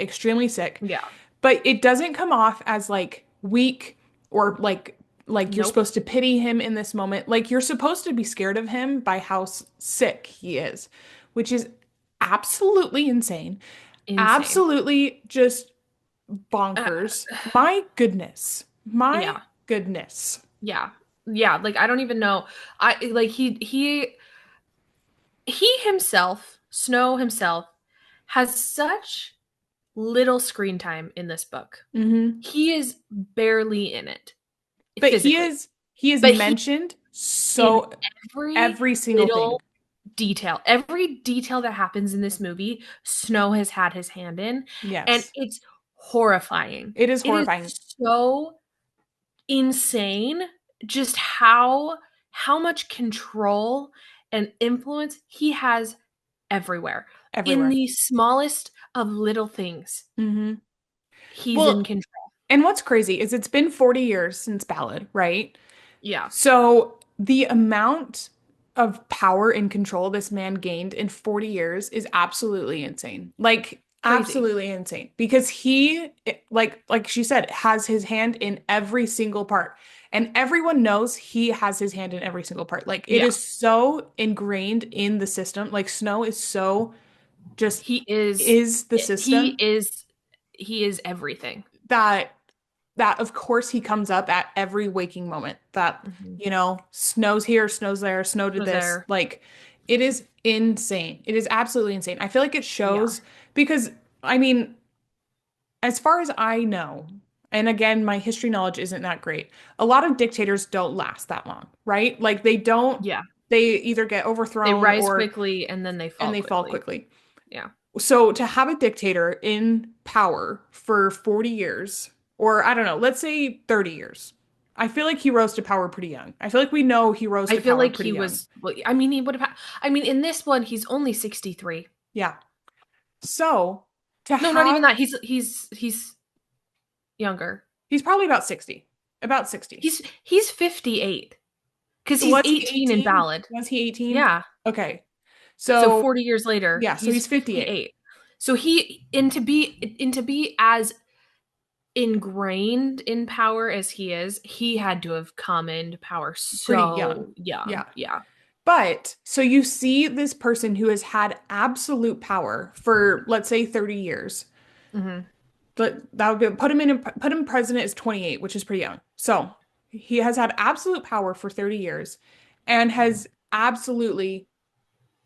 Yeah. but it doesn't come off as like weak or like you're Nope. supposed to pity him in this moment. Like you're supposed to be scared of him by how sick he is, which is absolutely insane. Insane. Absolutely just Uh, bonkers. My goodness. My yeah. goodness. Yeah. Yeah, like I don't even know. I like he himself, Snow himself, has such little screen time in this book. Hmm. He is barely in it But physically, he is but he mentioned in so every every single thing. little detail, every detail that happens in this movie, Snow has had his hand in, and Yes. it's horrifying. It is It is horrifying so insane just how much control and influence he has everywhere in everywhere. the smallest of little things. Hmm. He's in Well, control. And what's crazy is it's been 40 years since Ballad, right? Yeah. So the amount of power and control this man gained in 40 years is absolutely insane. Like Crazy. absolutely insane because like she said has his hand in every single part. And everyone knows he has his hand in every single part. Like it Yeah. is so ingrained in the system. Like Snow is so just He is is the he system is he is everything. that that of course he comes up at every waking moment that Hmm. snow's here, snow's there, snow did Was this. there? Like it is insane. It is absolutely insane. I feel like it Yeah. shows because I mean, as far as I know, and again, my history knowledge isn't that great. A lot of dictators don't last that long, right? Like Yeah. they either get They overthrown rise or quickly and then they and fall they fall quickly. quickly. Yeah. So to have a dictator in power for 40 years, or I don't know, let's say 30 years. I feel like he rose to power pretty young. I feel like we know he rose I to feel power like pretty he young. was, well, I mean, he would have, I mean, in this one, he's only 63. Yeah. So to No, not even have, that. He's younger. he's probably about 60. About 60. He's 58 because he's Was he 18 in 18? Ballad. Was he 18? Yeah. Okay. So So 40 years later, yeah, so he's he's 58. 58. So and to be as ingrained in power as he is, he had to have come into power Pretty young. so young. Yeah. Yeah. But so you see this person who has had absolute power for let's say 30 years. Hmm. But that would be, put him president is 28, which is pretty young. So he has had absolute power for 30 years and has absolutely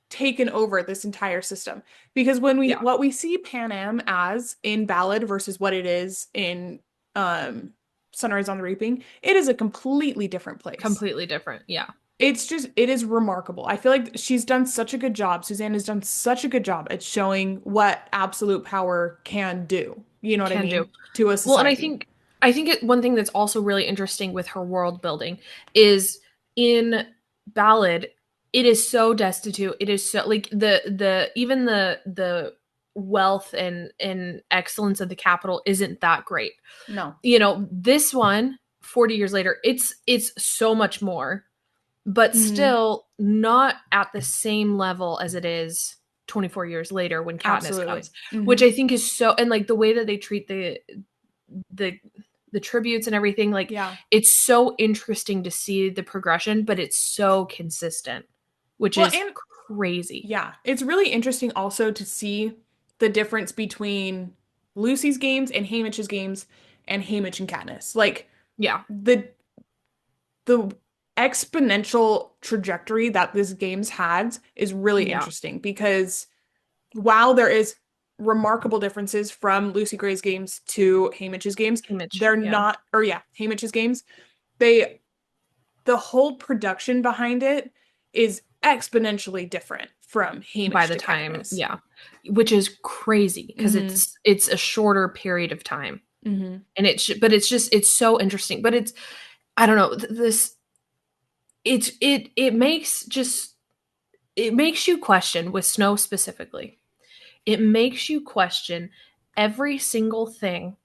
taken over this entire system. Because when we Yeah. what we see Pan Am as in Ballad versus what it is in um Sunrise on the Reaping, it is a completely different place. Completely different. Yeah. It's just, it is remarkable. I feel like she's done such a good job. Suzanne has done such a good job at showing what absolute power can do. You know what I Can do. mean? To a Well, and I society. think one thing that's also really interesting with her world building is in Ballad, it is so destitute. It is so like the even the wealth and excellence of the capital isn't that great. No. This one 40 years later, it's so much more, but Hmm. still not at the same level as it is 24 years later when Katniss Absolutely. comes, which Hmm. I think is so, and like the way that they treat the the tributes and everything, like Yeah. it's so interesting to see the progression, but it's so consistent, which Well, is and crazy. yeah, it's really interesting also to see the difference between Lucy's games and Hamish's games and Hamish and Katniss. Like Yeah. the exponential trajectory that this game's had is really Yeah. interesting because while there is remarkable differences from Lucy Gray's games to Hamish's games, Image. they're Yeah. not, or yeah, Hamish's games, they, the whole production behind it is exponentially different from By Hamish the to time, Katniss. yeah. Which is crazy because Mm-hmm. it's a shorter period of time. Mm-hmm. And but it's just it's so interesting. But it's I don't know, this it makes just it makes you question with Snow specifically. It makes you question every single thing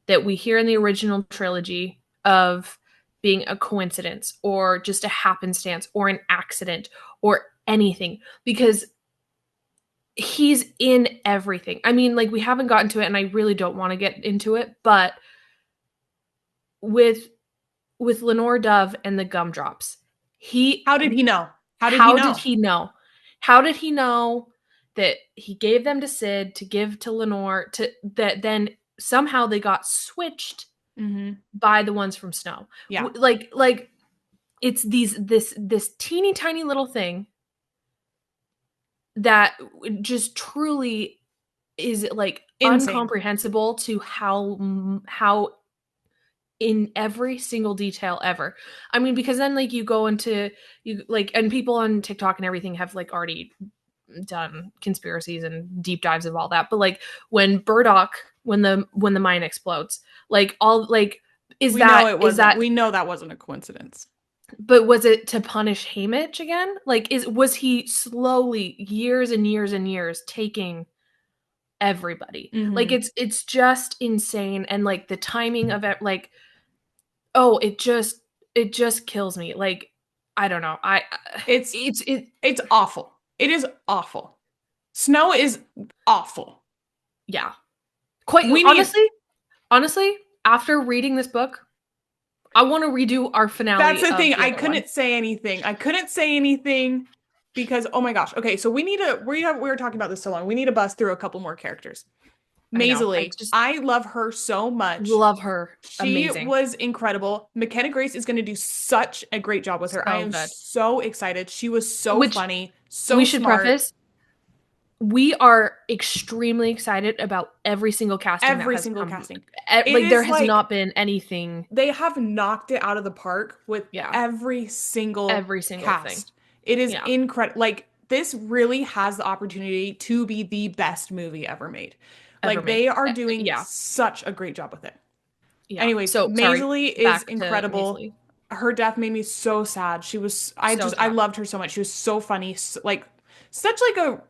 that we hear in the original trilogy of being a coincidence or just a happenstance or an accident or anything because he's in everything. I mean, like we haven't gotten to it and I really don't want to get into it, but with Lenore Dove and the gumdrops, he How did he know? How did he how did know? he know? How did he know that he gave them to Sid to give to Lenore to that then somehow they got switched Mm-hmm. by the ones from Snow? Yeah. Like it's this teeny tiny little thing that just truly is like Insane. incomprehensible to how in every single detail ever. I mean, because then like you go into you like and people on TikTok and everything have like already done conspiracies and deep dives of all that. But like when Burdock when the mine explodes, like all like is We know that it is wasn't. that We know that wasn't a coincidence. but was it to punish Haymitch again? Like is was he slowly years and years and years taking everybody. Like Hmm. it's just insane, and like the timing of it, like oh, it just kills me. Like I don't know. It's It it's awful. It is awful. Snow is awful. yeah. Quite We need honestly, after reading this book, I want to redo our That's finale the of thing. the I other one. couldn't say anything. I couldn't say anything because oh my gosh. Okay, so we were talking about this so long. We need to bust through a couple more characters. I know. I Maisie, just I love her so much. love her. She Amazing. was incredible. McKenna Grace is going to do such a great job with her. I So am good. so excited. She was so Which funny, we so should smart. preface, we are extremely excited about every single casting that Every has single come. casting. It Like there is has like not been anything. they have knocked it out of the park with Yeah, every single every single thing. cast. It is Yeah, incredible. Like this really has the opportunity to be the best movie ever made. ever Like made. they are doing Yeah, such a great job with it. yeah. Anyways, So sorry. Maisie is Back to incredible. Measley. Her death made me so sad. So I sad. loved her so much. She was so funny. Like such like a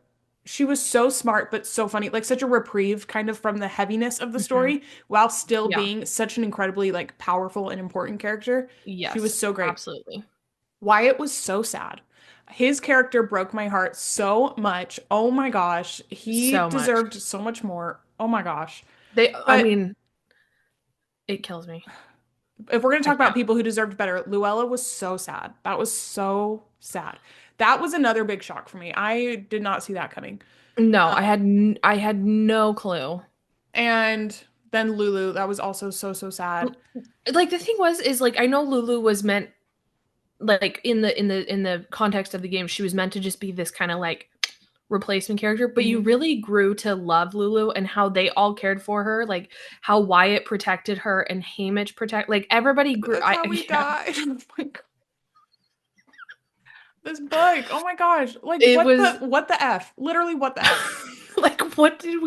she was so smart but so funny. Like such a reprieve kind of from the heaviness of the Hmm. story while still Yeah. being such an incredibly like powerful and important character. She was Yes. so great. Absolutely. Wyatt was so sad. His character broke my heart so much. Oh my gosh. He So much. deserved so much more. Oh my gosh. They. I But mean, it kills me. if we're going to I talk about can't. people who deserved better, Luella was so sad. That was so sad. That was another big shock for me. I did not see that coming. No, Um, I had no clue. and then Lulu, that was also so, so sad. Like the thing was is like I know Lulu was meant like in the context of the game she was meant to just be this kind of like replacement character, but you Hmm. really grew to love Lulu and how they all cared for her, like how Wyatt protected her and Hamish protect like everybody grew. That's I how we yeah. died. Oh my God. This book. Oh my gosh. Like It was what the F? Literally what the F? like what did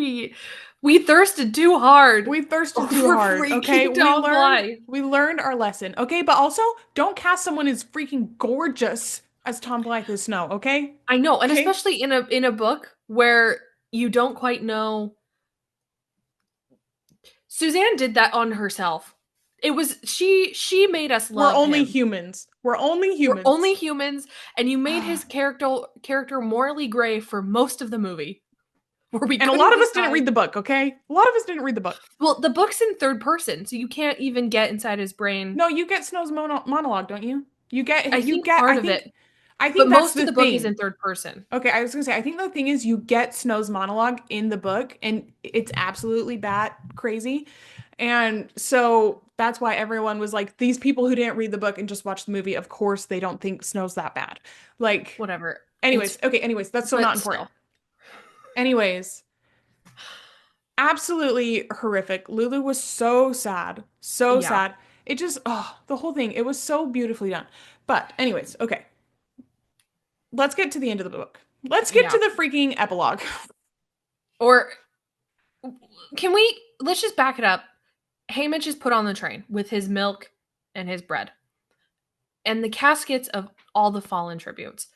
we thirsted too hard We thirsted too for hard, okay? freaking Tom Blythe. We learned our lesson, okay? But also, don't cast someone as freaking gorgeous as Tom Blythe is Snow, okay? I know, and Okay? especially in a book where you don't quite know. Suzanne did that on herself. It was she made us We're love only him. humans. We're only We're only humans. humans, and you made his character morally gray for most of the movie, where we And a couldn't lot of us didn't decide. read the book, okay? A lot of us didn't read the book. Well, the book's in third person, so you can't even get inside his brain. No, you get Snow's monologue, don't you? I You think get part of it, I but think that's most of the the book is thing. in third person. Okay, I was gonna say, I think the thing is you get Snow's monologue in the book, and it's absolutely bat crazy. And so that's why everyone was like, these people who didn't read the book and just watch the movie, of course they don't think Snow's that bad. Like, Whatever. It's anyways, that's so not but important. still, Anyways, absolutely horrific. Lulu was so sad, so yeah, sad. It just, oh, the whole thing, it was so beautifully done. But, anyways, okay, let's get to the end of the book. Let's get yeah. to the freaking epilogue. Or can we? Let's just back it up. Hamish is put on the train with his milk and his bread, and the caskets of all the fallen tributes.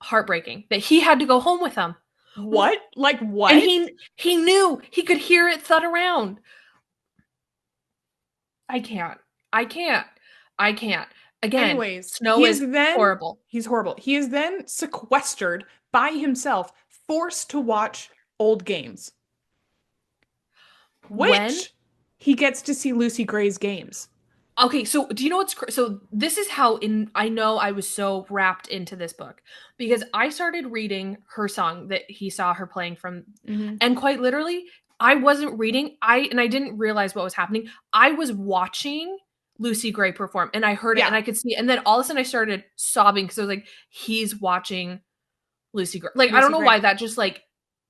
Heartbreaking that he had to go home with them. What? Like And what? he knew he could hear it thud around. I can't. I can't. I can't. Again, Anyways, Snow is horrible. he's horrible. He is then sequestered by himself, forced to watch old games, When which he gets to see Lucy Gray's games. okay, so do you know so this is how in I know I was so wrapped into this book because I started reading her song that he saw her playing from, Hmm. and quite literally I wasn't reading. I didn't realize what was happening. I was watching Lucy Gray perform and I heard it and Yeah, I could see, and then all of a sudden I started sobbing because I was like, he's watching Lucy Gray. Like I don't Lucy know Gray. why that just like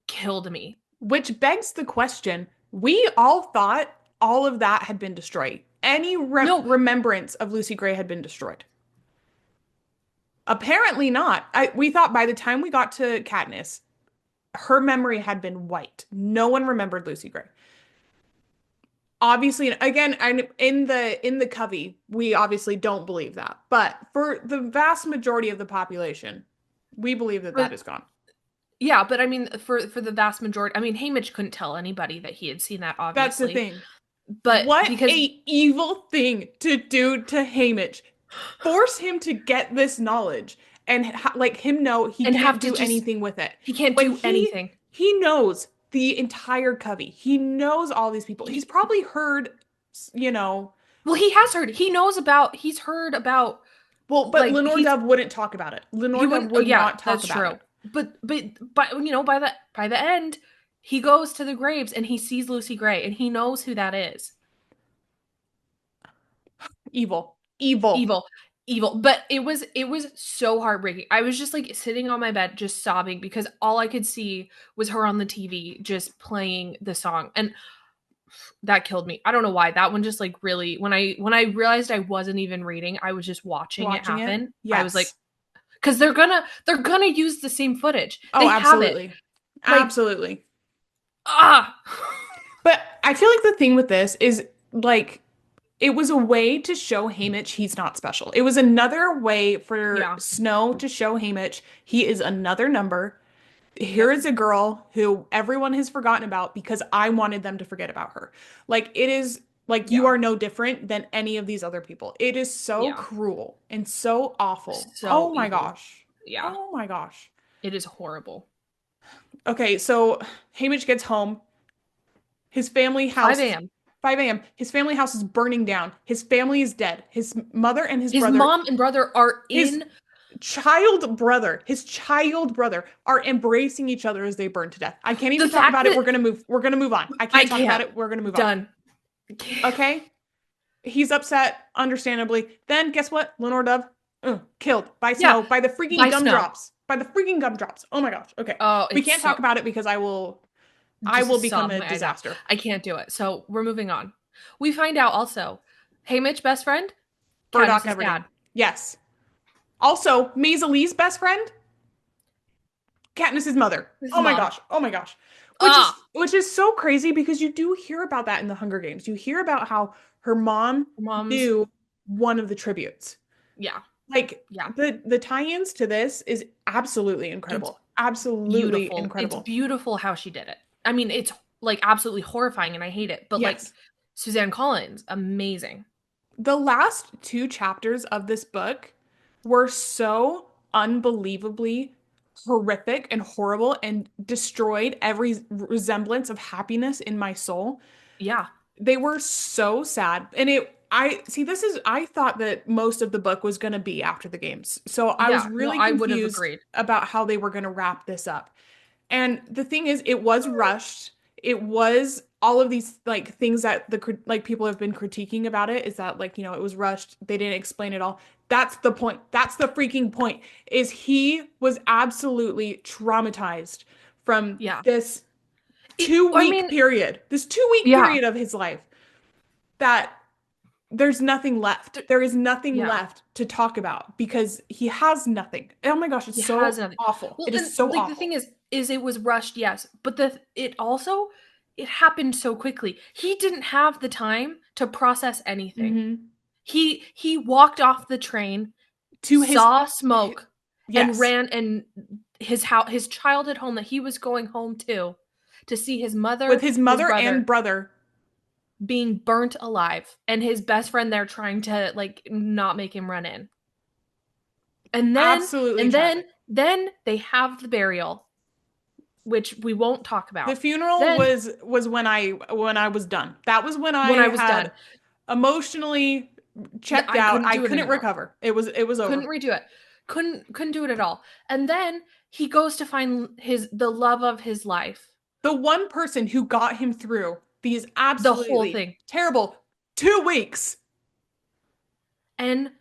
killed me. Which begs the question, we all thought all of that had been destroyed. Any No, remembrance of Lucy Gray had been destroyed. Apparently not. We thought by the time we got to Katniss, her memory had been wiped. No one remembered Lucy Gray. Obviously, again, in the covey, we obviously don't believe that. But for the vast majority of the population, we believe that that but is gone. Yeah, but I mean, for the vast majority, I mean, Haymitch couldn't tell anybody that he had seen that, That's the obviously, thing. but What because a evil thing to do to Haymitch. Force him to get this knowledge and like him know he and can't have to do just anything with it. he can't When do anything. he knows the entire Covey. He knows all these people. He's He probably heard, you know, well, he has heard. He's heard about well, but like Lenore Dove wouldn't talk about it. he Lenore Dove wouldn't. Oh would yeah, not talk that's about it. true. But by the end, he goes to the graves and he sees Lucy Gray and he knows who that is. Evil. Evil. Evil, evil. But it was so heartbreaking. I was just like sitting on my bed just sobbing because all I could see was her on the TV just playing the song, and that killed me. I don't know why. That one just like really when I realized I wasn't even reading, I was just watching it Watching it. happen. I was like, Yes. because they're gonna use the same footage. Oh, They have it. absolutely. Like Absolutely. ah, But I feel like the thing with this is like it was a way to show Haymitch he's not special. It was another way for yeah, Snow to show Haymitch he is another number. Here yep, is a girl who everyone has forgotten about because I wanted them to forget about her. Like it is like you yeah, are no different than any of these other people. It is so yeah. cruel and so awful. So Oh my evil. gosh. Yeah, Oh my gosh. it is horrible. Okay, so Haymitch gets home. His family 5 house, a.m. 5 a.m. His family house is burning down. His family is dead. His mother and his His brother, mom and brother are his in his child brother are embracing each other as they burn to death. I can't the even talk fact about it. that We're gonna move on. I I can't talk about can't. it. We're gonna move on. Done. Okay? He's upset, understandably. Then guess what? Lenore Dove, killed by Yeah, snow, by the freaking by snow. gumdrops. By the freaking gumdrops. Oh my gosh. Okay. Oh, We it's can't talk so about it because I just will a become sob a my eyes out. disaster. I can't do it. So we're moving on. We find out also, hey Mitch, best friend, Burdock Katniss's Everdeen. dad. Yes. Also, Maisie Lee's best friend, Katniss's mother. His Oh my mom. gosh. Oh my gosh. Ah, Which is so crazy because you do hear about that in the Hunger Games. You hear about how her mom mom's. knew one of the tributes. Yeah, Like yeah. the tie-ins to this is absolutely It's incredible. Absolutely beautiful. It's incredible. beautiful how she did it. I mean, it's like absolutely horrifying, and I hate it. But like Yes. Suzanne Collins, amazing. The last two chapters of this book were so unbelievably horrific and horrible and destroyed every resemblance of happiness in my soul. Yeah, They were so sad. And I see, I thought that most of the book was going to be after the games. So I was yeah. No, really I would have confused agreed. about how they were going to wrap this up. And the thing is, it was rushed. It was all of these like things that like people have been critiquing about it is that like, it was rushed. They didn't explain it all. That's the point. That's the freaking point. Is he was absolutely traumatized from Yeah. this It, two I week mean, period. This 2 week yeah, period of his life that there's nothing left. th- There is nothing yeah. left to talk about because he has nothing. Oh my gosh, it's He has so nothing. awful. Well, It is and so like the thing awful. is it was rushed, yes, but the it also it happened so quickly. He didn't have the time to process anything. Hmm. He walked off the train, To saw hi- smoke, and yes, ran and his childhood home that he was going home to see his with mother, his his mother and brother brother. being burnt alive, and his best friend there trying to like not make him run in. And then Absolutely and then tragic. then they have the burial, which we won't talk The about. funeral Then was when I was done. That was when when I I was had done, emotionally checked I out. couldn't I do it couldn't anymore. recover. It was Couldn't over. redo it. Couldn't do it at all. And then he goes to find the love of his life. The one person who got him through these The whole absolutely thing. terrible 2 weeks. And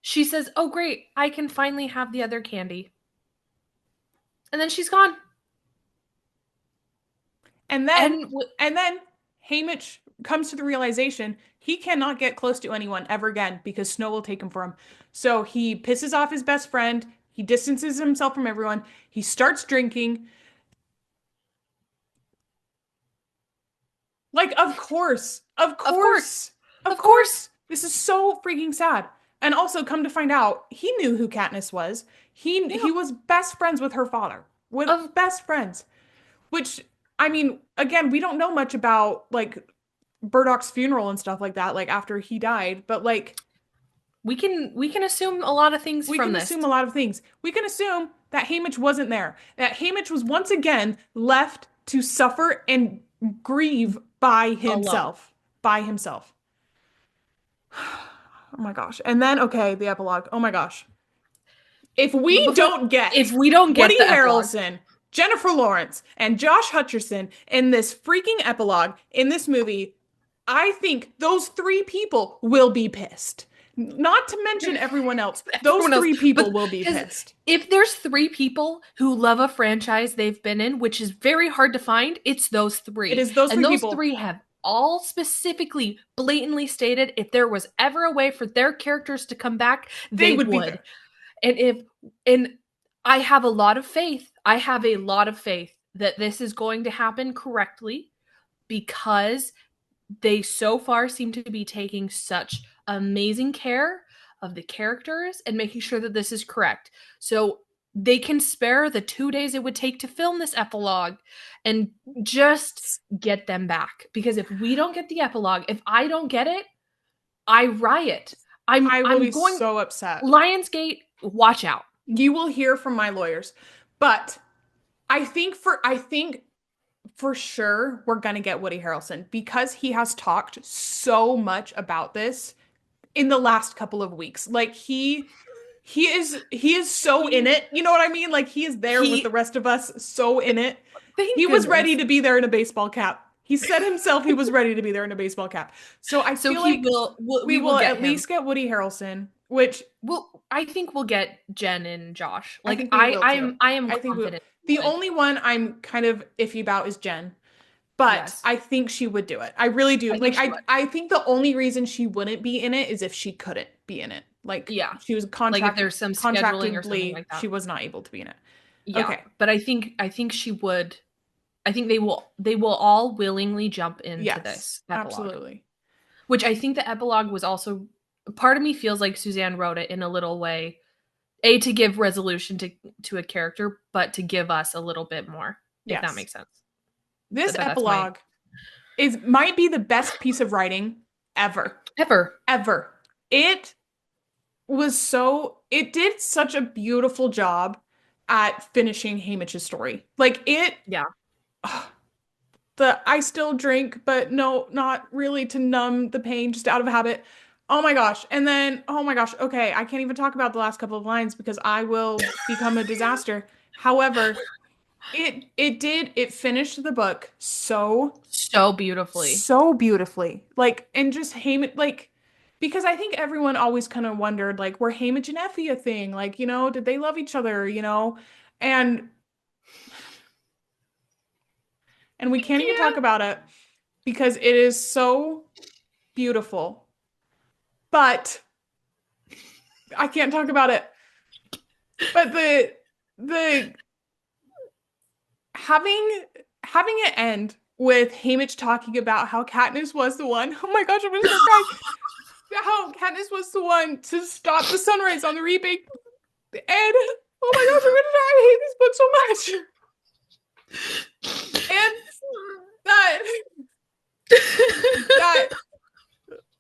she says, "Oh great, I can finally have the other candy." And then she's gone. And then, And and then Haymitch comes to the realization he cannot get close to anyone ever again because Snow will take him for him. So he pisses off his best friend. He distances himself from everyone. He starts drinking. Like, of course, of of course, course, of of course. course. This is so freaking sad. And also, come to find out, he knew who Katniss was. He Yeah. was best friends with her father. with of best friends. Which, I mean, again, we don't know much about like Burdock's funeral and stuff like that, like after he died, but like we can assume a lot of things we from can this. assume a lot of things. We can assume that Haymitch wasn't there, that Haymitch was once again left to suffer and grieve by Alone. himself. By himself. Oh my gosh. And then, okay, the epilogue. Oh my gosh. If But we before, don't if get we don't get Woody the epilogue, Harrelson, Jennifer Lawrence, and Josh Hutcherson in this freaking epilogue in this movie, I think those three people will be pissed. Not to mention everyone else. Those everyone else, three but people will be because pissed. if there's three people who love a franchise they've been in, which is very hard to find, it's those It three. is those And three those people. three have all specifically, blatantly stated if there was ever a way for their characters to come back, They they would be would. there. And if and I have a lot of faith. I have a lot of faith that this is going to happen correctly because they so far seem to be taking such amazing care of the characters and making sure that this is correct. So they can spare the 2 days it would take to film this epilogue and just get them back. Because if we don't get the epilogue, if I don't get it, I riot. I'm I will I'm be going so upset. Lionsgate, watch out. You will hear from my lawyers. But I think for sure we're gonna get Woody Harrelson because he has talked so much about this in the last couple of weeks. Like he is so in He it. You know what I mean? Like he is there with the he rest of us, so in it. He thank was ready goodness. to be there in a baseball cap. He said himself he was ready to be there in a baseball cap. So I So feel he like will we we will will get at him. least get Woody Harrelson, which Well, I think we'll get Jen and Josh. I Like think we will too. I am I think we confident the we would. only one I'm kind of iffy about is Jen. But Yes. I think she would do it. I really do. I Like think she would. I think the only reason she wouldn't be in it is if she couldn't be in it. Like Yeah. she was Like if there's some scheduling or something contractedly like that. she was not able to be in it. Yeah. Okay. But I think she would. I think they will all willingly jump into Yes. this epilogue. Absolutely. Which I think the epilogue was also part of me feels like Suzanne wrote it in a little way. A to give resolution to a character, but to give us a little bit more, if that Yes. makes sense. This But that's my epilogue is might be the best piece of writing ever. ever. Ever. It it did such a beautiful job at finishing Haymitch's story. Like it Yeah. the I still drink, but no, not really to numb the pain, just out of habit. Oh my gosh. And then, oh my gosh, okay, I can't even talk about the last couple of lines because I will become a disaster. However, it finished the book So beautifully. so beautifully. Like, and just Haymitch, like, because I think everyone always kind of wondered, like, were Haymitch and Effie a thing? Like, did they love each other, And we can't even Yeah. talk about it because it is so beautiful. But I can't talk about it. But the having it end with Haymitch talking about how Katniss was the one. Oh my gosh, I'm gonna start crying. How Katniss was the one to stop the sunrise on the Reaping. And oh my gosh, I'm gonna die. I hate this book so much. And that that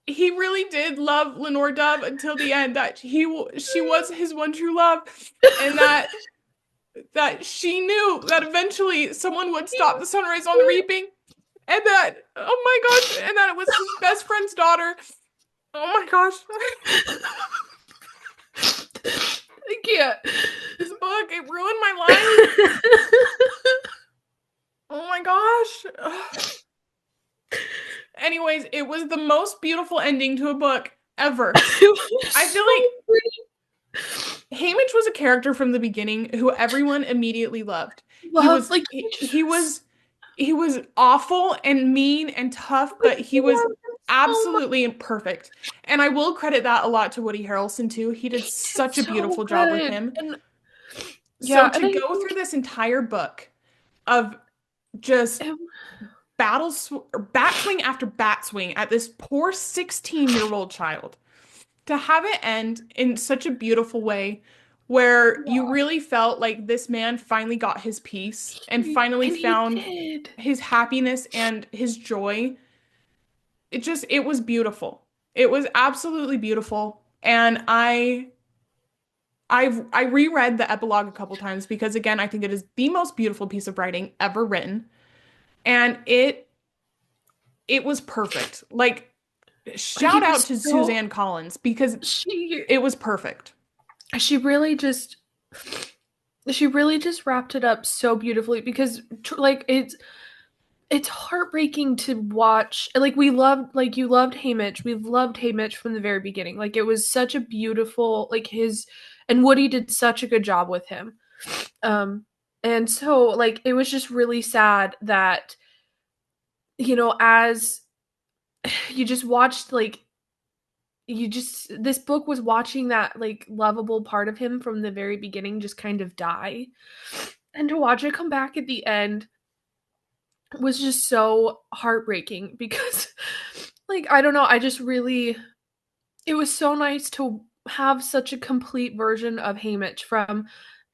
he really did love Lenore Dove until the end. That she was his one true love, and that she knew that eventually someone would stop the sunrise on the Reaping, and that oh my gosh, and that it was his best friend's daughter. Oh my gosh, I can't. this book it ruined my life. Oh my gosh. Anyways, it was the most beautiful ending to a book ever. I feel like Haymitch was a character from the beginning who everyone immediately loved. He love was like he was awful and mean and tough, but he was so much. absolutely perfect. And I will credit that a lot to Woody Harrelson too. He did such a So beautiful job with good. him. And So yeah, and to I go think through this entire book of just it, bat swing after bat swing at this poor 16-year-old child, to have it end in such a beautiful way where you Yeah. really felt like this man finally got his peace and finally And he found did. his happiness and his joy. It was beautiful. It was absolutely beautiful. And I reread the epilogue a couple times because again, I think it is the most beautiful piece of writing ever written. And it was perfect. Like Like shout it out was to so Suzanne Collins because she it was perfect. she really just she really just wrapped it up so beautifully because like it's heartbreaking to watch. Like we loved like you loved Haymitch. We've loved Haymitch from the very beginning. Like it was such a beautiful like his and Woody did such a good job with him. Um and so like it was just really sad that as you just watched like you just this book was watching that like lovable part of him from the very beginning just kind of die. And to watch it come back at the end was just so heartbreaking because like I don't know, I just really it was so nice to have such a complete version of Haymitch from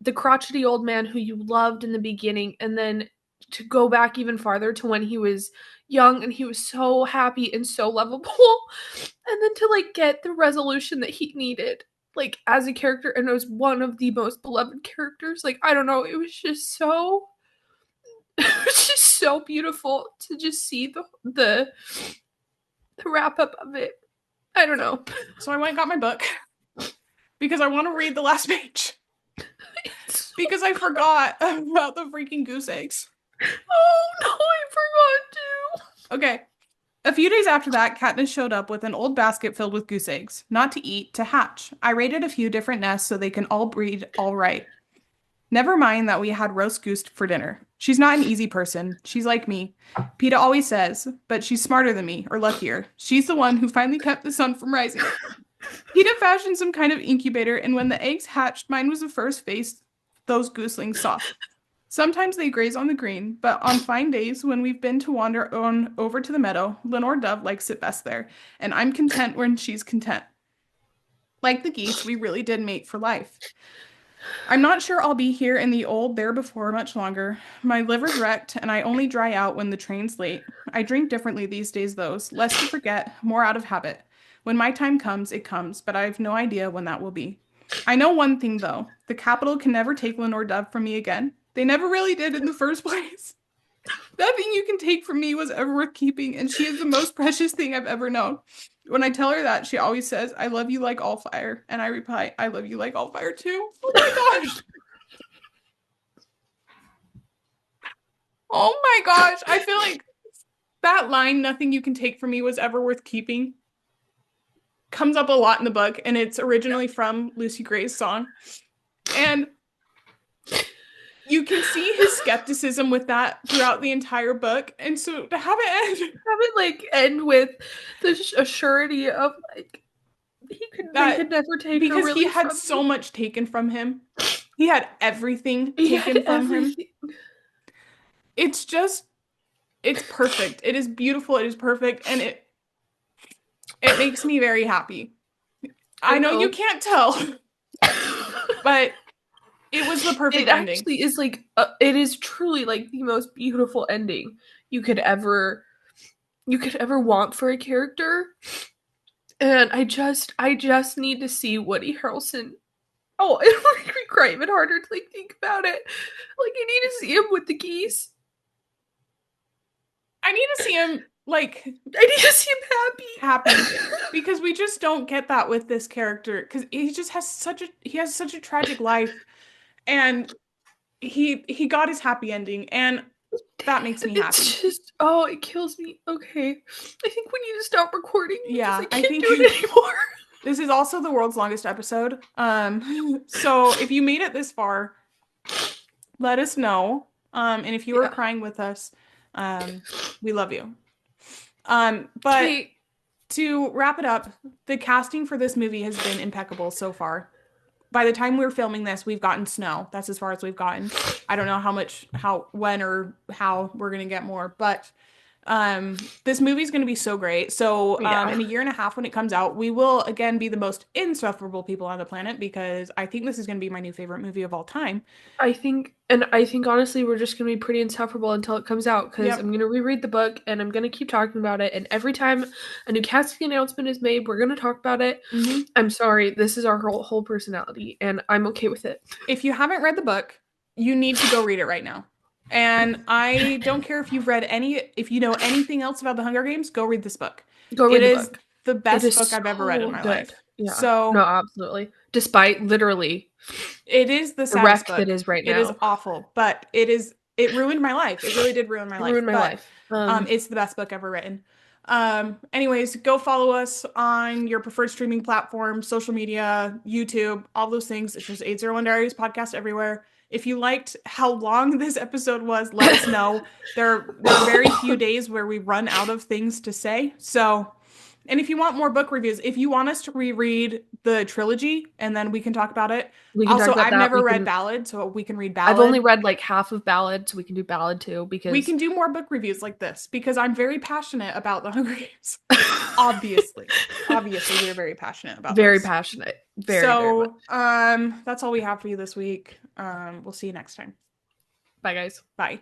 the crotchety old man who you loved in the beginning and then to go back even farther to when he was young and he was so happy and so lovable and then to like get the resolution that he needed like as a character and it was one of the most beloved characters. Like I don't know, it was just so it was just so beautiful to just see the wrap up of it. I don't know. So I went and got my book because I want to read the last page It's because I forgot about the freaking goose eggs. oh no, I forgot to. Okay. A few days after that, Katniss showed up with an old basket filled with goose eggs, not to eat, to hatch. I raided a few different nests so they can all breed all right. Never mind that we had roast goose for dinner. She's not an easy person. She's like me. PETA always says, but she's smarter than me, or luckier. She's the one who finally kept the sun from rising. PETA fashioned some kind of incubator, and when the eggs hatched, mine was the first face those gooselings saw. Sometimes they graze on the green, but on fine days when we've been to wander on over to the meadow, Lenore Dove likes it best there, and I'm content when she's content. Like the geese, we really did mate for life. I'm not sure I'll be here in the old there before much longer. My liver's wrecked, and I only dry out when the train's late. I drink differently these days, though, less to forget, more out of habit. When my time comes, it comes, but I have no idea when that will be. I know one thing, though. The capital can never take Lenore Dove from me again. They never really did in the first place. Nothing you can take from me was ever worth keeping, and she is the most precious thing I've ever known. When I tell her that, she always says, I love you like all fire. And I reply, I love you like all fire too. Oh my gosh. Oh my gosh. I feel like that line, nothing you can take from me was ever worth keeping, comes up a lot in the book, and it's originally from Lucy Gray's song. And you can see his skepticism with that throughout the entire book. And so to have it end Have it like end with the surety of like they that could never take her because he really had from so me. much taken from him, he had everything He had taken from him. everything. It's just, it's perfect. It is beautiful. It is perfect. And it makes me very happy. I I know you know. can't tell, but it was the It perfect ending. actually is like it is truly like the most beautiful ending you could ever want for a character. And I just need to see Woody Harrelson. Oh, it'll make me cry even harder to like think about it. Like I need to see him with the geese. I need to see him like I need to see him happy happy. because we just don't get that with this character because he has such a tragic life and he got his happy ending and that makes me happy. It's just oh, it kills me. Okay. I think we need to stop recording because I Yeah, I can't think do it anymore. this is also the world's longest episode. So if you made it this far, let us know. And if you were Yeah. crying with us, we love you. But Okay. to wrap it up, the casting for this movie has been impeccable so far. By the time we're filming this, we've gotten snow. That's as far as we've gotten. I don't know when or how we're gonna get more, but This movie's going to be so great. So, Yeah. in a year and a half when it comes out, we will again be the most insufferable people on the planet because I think this is going to be my new favorite movie of all time. I think honestly, we're just gonna be pretty insufferable until it comes out because Yep. I'm gonna reread the book and I'm gonna keep talking about it. And every time a new casting announcement is made, we're gonna talk about it. hmm I'm sorry, this is our whole personality, and I'm okay with it. If you haven't read the book, you need to go read it right now. And I don't care if you've read any, if you know anything else about the Hunger Games, go read this book. Go It read the is book. the It best is book I've ever read in so my good. life. Yeah. No, So, absolutely. Despite literally it is the the saddest wreck that book. is right It is now. awful, but it ruined my life. It really did ruin my It life, ruined my but life. it's the best book ever written. Anyways, go follow us on your preferred streaming platform, social media, YouTube, all those things. It's just 801 Diaries podcast everywhere. If you liked how long this episode was, let us know. There are very few days where we run out of things to say. So, and if you want more book reviews, if you want us to reread the trilogy and then we can talk about it. We can talk Also, about I've that. never We read can Ballad, so we can read I've only Ballad. read like half of Ballad, so we can do Ballad too We because can do more book reviews like this because I'm very passionate about the Hunger Games. Obviously. Obviously, we are very passionate about very this. passionate. Very, very much. So, that's all we have for you this week. We'll see you next time. Bye guys. Bye.